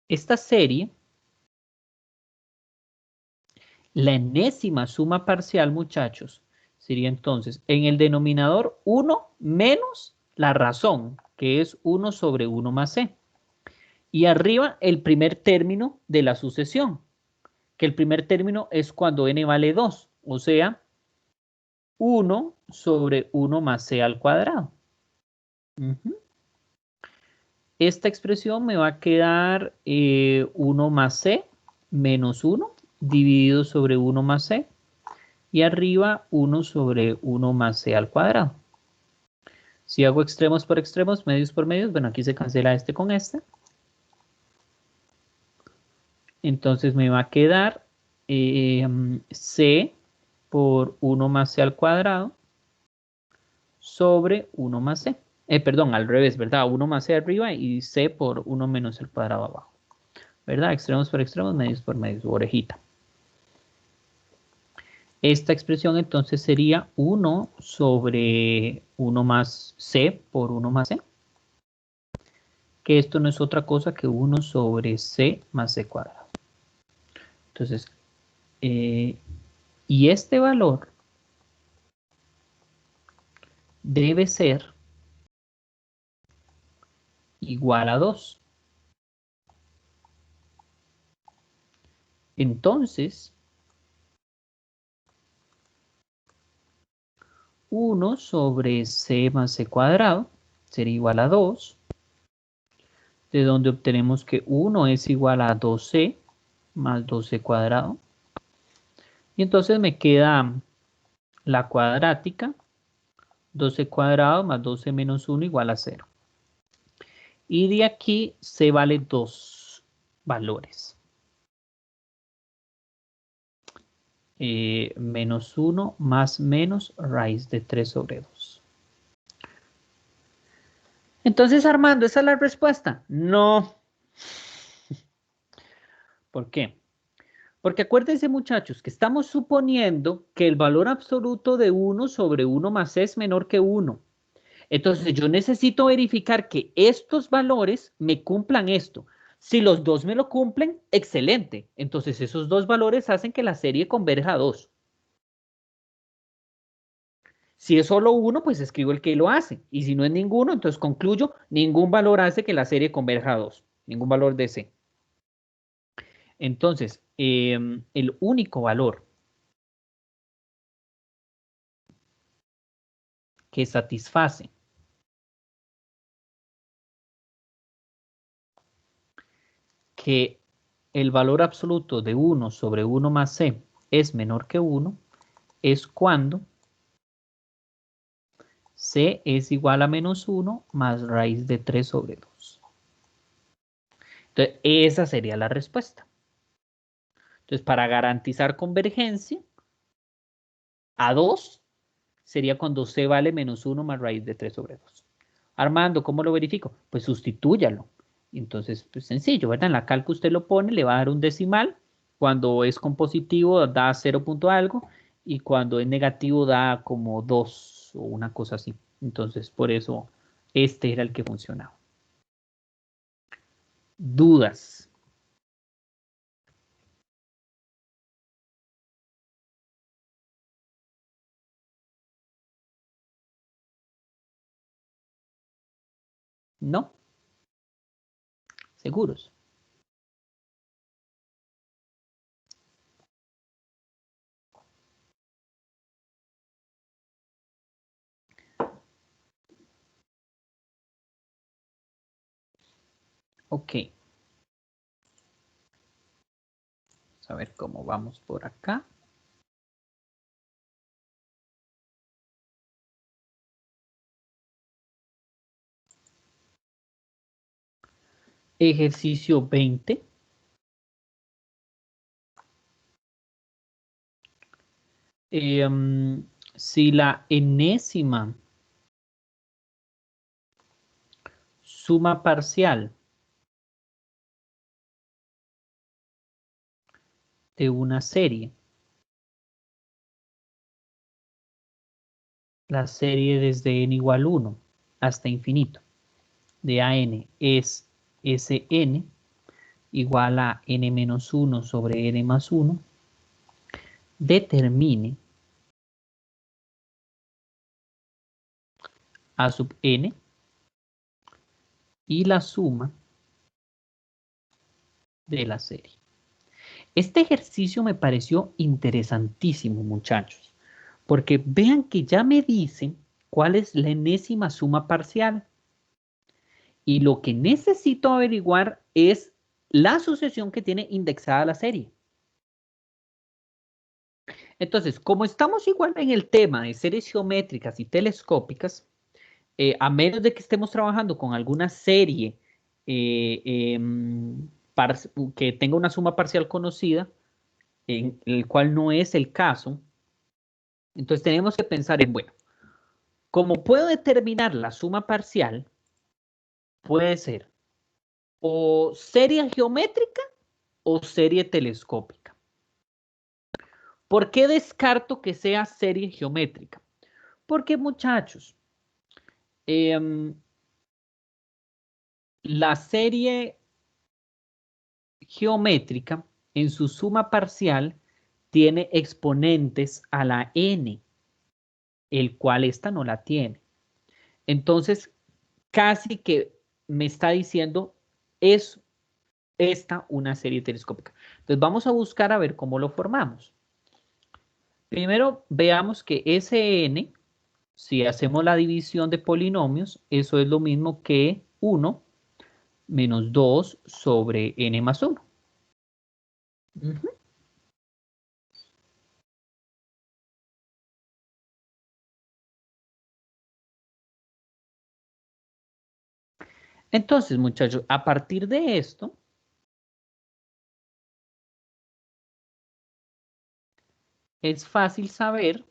Speaker 1: esta serie, la enésima suma parcial, muchachos, sería entonces en el denominador 1 menos la razón, que es 1 sobre 1 más C. Y arriba el primer término de la sucesión, que el primer término es cuando n vale 2, o sea, 1 sobre 1 más C al cuadrado. Esta expresión me va a quedar 1 más C menos 1 dividido sobre 1 más C. Y arriba 1 sobre 1 más C al cuadrado. Si hago extremos por extremos, medios por medios, bueno, aquí se cancela este con este. Entonces me va a quedar C por 1 más C al cuadrado sobre 1 más C. Perdón, al revés, ¿verdad? 1 más C arriba y C por 1 menos el cuadrado abajo. ¿Verdad? Extremos por extremos, medios por medios, orejita. Esta expresión entonces sería 1 sobre 1 más C por 1 más C. Que esto no es otra cosa que 1 sobre C más C cuadrado. Entonces, y este valor debe ser igual a 2. Entonces, 1 sobre C más C cuadrado sería igual a 2, de donde obtenemos que 1 es igual a 2C más 2C cuadrado. Y entonces me queda la cuadrática, 12 cuadrado más 12 menos 1 igual a 0. Y de aquí C vale 2. valores. Menos 1 más menos raíz de 3 sobre 2. Entonces, Armando, ¿esa es la respuesta? No. ¿Por qué? Porque acuérdense, muchachos, que estamos suponiendo que el valor absoluto de 1 sobre 1 más c es menor que 1. Entonces, yo necesito verificar que estos valores me cumplan esto. Si los dos me lo cumplen, excelente. Entonces, esos dos valores hacen que la serie converja a 2. Si es solo uno, pues escribo el que lo hace. Y si no es ninguno, entonces concluyo, ningún valor hace que la serie converja a 2. Ningún valor de C. Entonces, el único valor que satisface que el valor absoluto de 1 sobre 1 más C es menor que 1 es cuando C es igual a menos 1 más raíz de 3 sobre 2. Entonces, esa sería la respuesta. Entonces, para garantizar convergencia, a 2 sería cuando C vale menos 1 más raíz de 3 sobre 2. Armando, ¿cómo lo verifico? Pues sustitúyalo. Entonces, pues sencillo, ¿verdad? En la calca usted lo pone, le va a dar un decimal. Cuando es con positivo da 0 punto algo y cuando es negativo da como 2 o una cosa así. Entonces, por eso este era el que funcionaba. ¿Dudas? ¿No? ¿Seguros? Ok. Vamos a ver cómo vamos por acá. Ejercicio 20. Si la enésima suma parcial de una serie, la serie desde n igual 1 hasta infinito de AN es Sn igual a n menos 1 sobre n más 1, determine a sub n y la suma de la serie. Este ejercicio me pareció interesantísimo, muchachos, porque vean que ya me dicen cuál es la enésima suma parcial. Y lo que necesito averiguar es la sucesión que tiene indexada la serie. Entonces, como estamos igual en el tema de series geométricas y telescópicas, a menos de que estemos trabajando con alguna serie que tenga una suma parcial conocida, en el cual no es el caso, entonces tenemos que pensar en, bueno, como puedo determinar la suma parcial, puede ser o serie geométrica o serie telescópica. ¿Por qué descarto que sea serie geométrica? Porque, muchachos, la serie geométrica en su suma parcial tiene exponentes a la n, el cual esta no la tiene. Entonces, casi que me está diciendo es esta una serie telescópica. Entonces, vamos a buscar a ver cómo lo formamos. Primero, veamos que Sn, si hacemos la división de polinomios, eso es lo mismo que 1 menos 2 sobre n más 1. Entonces, muchachos, a partir de esto, es fácil saber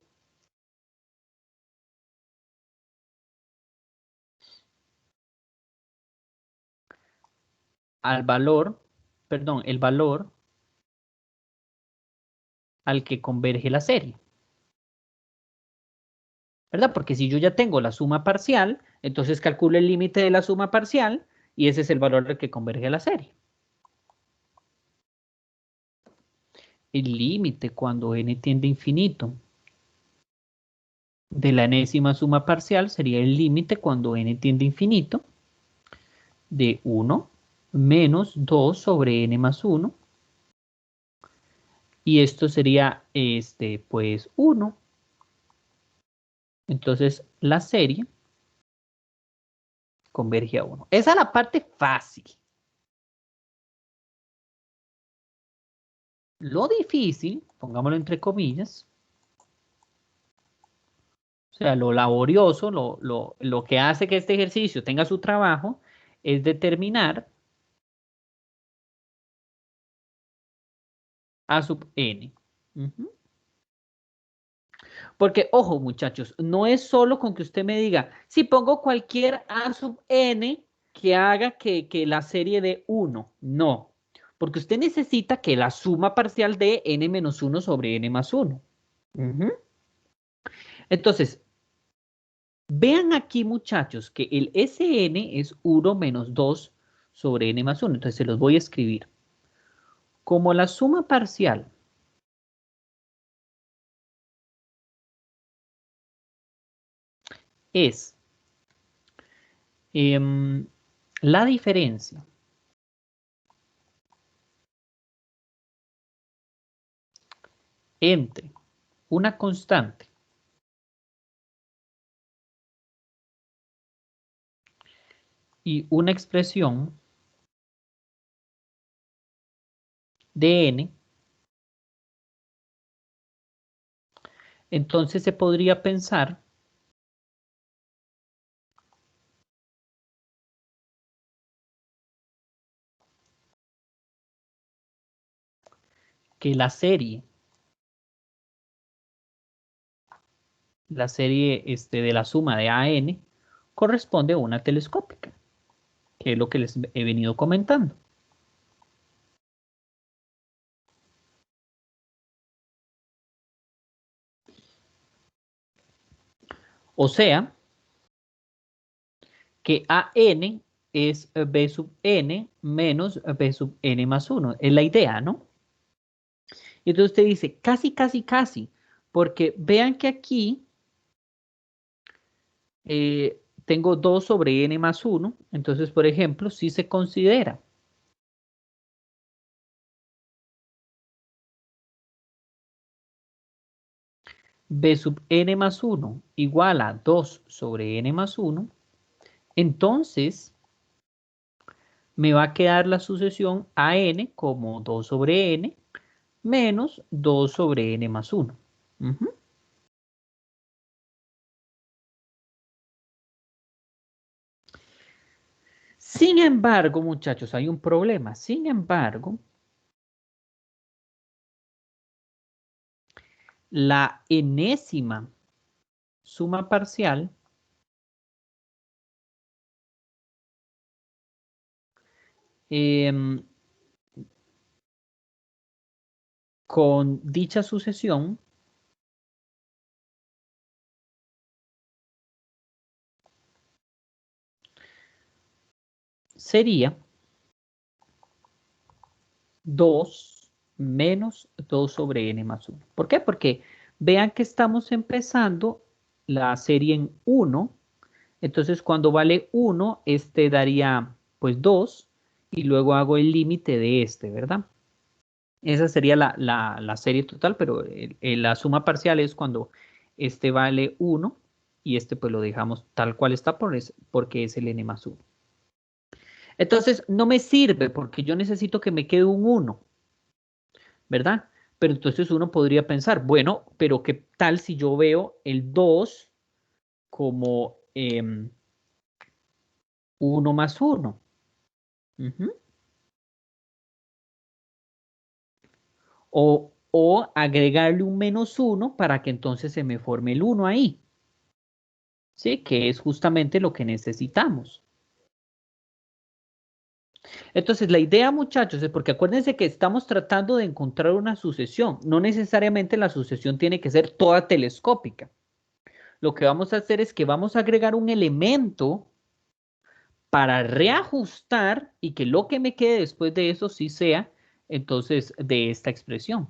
Speaker 1: el valor al que converge la serie, ¿verdad? Porque si yo ya tengo la suma parcial, entonces calculo el límite de la suma parcial y ese es el valor al que converge la serie. El límite cuando n tiende a infinito de la enésima suma parcial sería el límite cuando n tiende a infinito de 1 menos 2 sobre n más 1. Y esto sería, pues, 1. Entonces, la serie converge a 1. Esa es la parte fácil. Lo difícil, pongámoslo entre comillas, o sea, lo laborioso, lo que hace que este ejercicio tenga su trabajo, es determinar a sub n. Porque, ojo, muchachos, no es solo con que usted me diga, si pongo cualquier a sub n que haga que la serie de 1. No, porque usted necesita que la suma parcial de n menos 1 sobre n más 1. Entonces, vean aquí, muchachos, que el Sn es 1 menos 2 sobre n más 1. Entonces, se los voy a escribir. Como la suma parcial es la diferencia entre una constante y una expresión de n, entonces se podría pensar que la serie de la suma de AN corresponde a una telescópica, que es lo que les he venido comentando. O sea, que AN es B sub n menos B sub n más 1. Es la idea, ¿no? Y entonces usted dice, casi, casi, casi, porque vean que aquí tengo 2 sobre n más 1, entonces, por ejemplo, si se considera b sub n más 1 igual a 2 sobre n más 1, entonces me va a quedar la sucesión a n como 2 sobre n menos 2 sobre n más 1. Sin embargo, muchachos, hay un problema. Sin embargo, la enésima suma parcial con dicha sucesión sería 2 menos 2 sobre n más 1. ¿Por qué? Porque vean que estamos empezando la serie en 1. Entonces, cuando vale 1, este daría pues 2 y luego hago el límite de este, ¿verdad? Esa sería la serie total, pero la suma parcial es cuando este vale 1 y este pues lo dejamos tal cual está porque es el n más 1. Entonces, no me sirve porque yo necesito que me quede un 1, ¿verdad? Pero entonces uno podría pensar, bueno, pero ¿qué tal si yo veo el 2 como 1 más 1? O o agregarle un -1 para que entonces se me forme el 1 ahí. ¿Sí? Que es justamente lo que necesitamos. Entonces, la idea, muchachos, es porque acuérdense que estamos tratando de encontrar una sucesión. No necesariamente la sucesión tiene que ser toda telescópica. Lo que vamos a hacer es que vamos a agregar un elemento para reajustar y que lo que me quede después de eso sí sea, entonces, de esta expresión.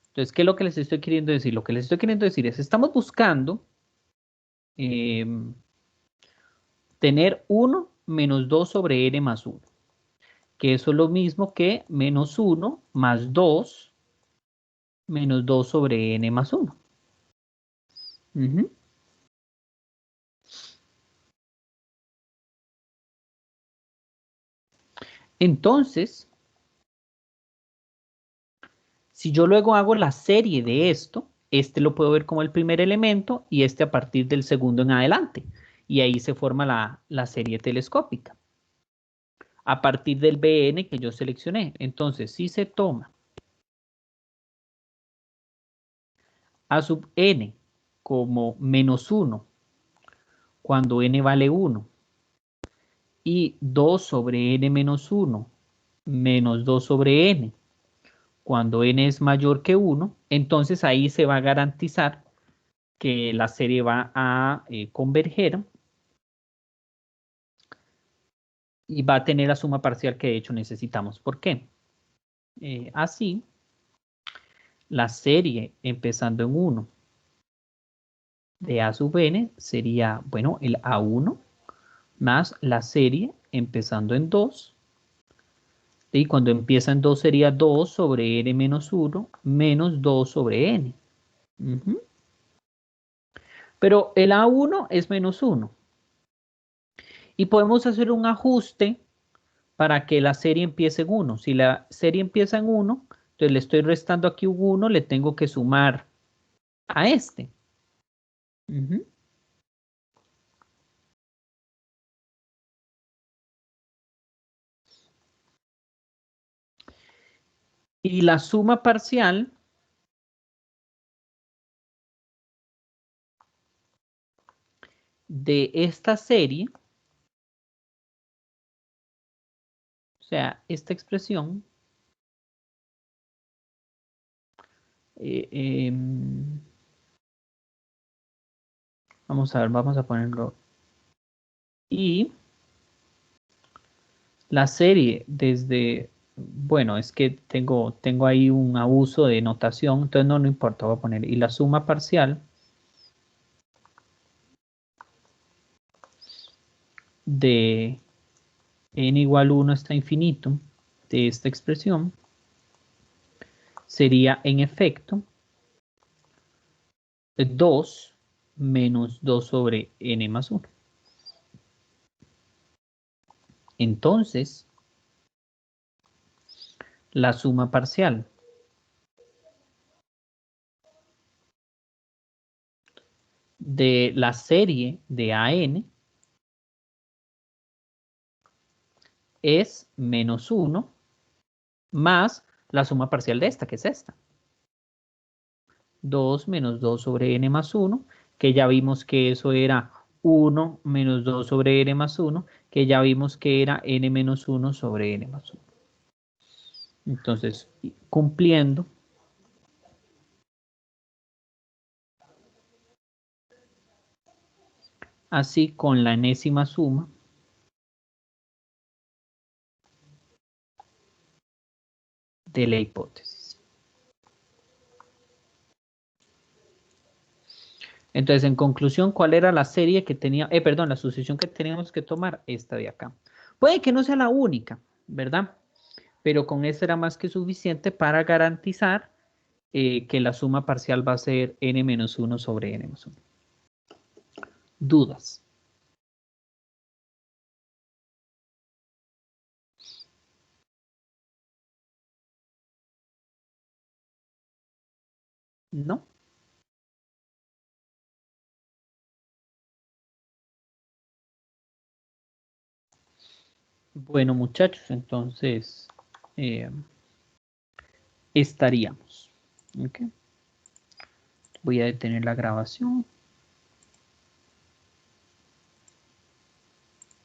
Speaker 1: Entonces, ¿qué es lo que les estoy queriendo decir? Lo que les estoy queriendo decir es, estamos buscando tener 1 menos 2 sobre n más 1, que eso es lo mismo que -1 más 2 menos 2 sobre n más 1. Entonces, si yo luego hago la serie de esto, este lo puedo ver como el primer elemento y este a partir del segundo en adelante. Y ahí se forma la serie telescópica. A partir del BN que yo seleccioné. Entonces, si se toma A sub n como -1 cuando n vale 1 y 2 sobre n menos 1 menos 2 sobre n cuando n es mayor que 1, entonces ahí se va a garantizar que la serie va a converger y va a tener la suma parcial que de hecho necesitamos. ¿Por qué? Así, la serie empezando en 1 de A sub n sería, bueno, el A1 más la serie empezando en 2. Y cuando empieza en 2 sería 2 sobre n menos 1 menos 2 sobre n. Pero el A1 es -1. Y podemos hacer un ajuste para que la serie empiece en 1. Si la serie empieza en 1, entonces le estoy restando aquí un 1, le tengo que sumar a este. Y la suma parcial de esta serie, o sea, esta expresión, vamos a ver, vamos a ponerlo. Y la serie desde, bueno, es que tengo ahí un abuso de notación, entonces no importa, voy a poner, y la suma parcial de n igual 1 hasta infinito de esta expresión sería en efecto 2 menos 2 sobre n más 1. Entonces, la suma parcial de la serie de AN es -1 más la suma parcial de esta, que es esta. 2 menos 2 sobre n más 1, que ya vimos que eso era 1 menos 2 sobre n más 1, que ya vimos que era n menos 1 sobre n más 1. Entonces, cumpliendo, así con la enésima suma de la hipótesis. Entonces, en conclusión, ¿cuál era la serie que tenía, perdón, la sucesión que teníamos que tomar? Esta de acá. Puede que no sea la única, ¿verdad? Pero con esta era más que suficiente para garantizar que la suma parcial va a ser n menos 1 sobre n más 1. ¿Dudas? ¿No? Bueno, muchachos, entonces estaríamos. Ok. Voy a detener la grabación.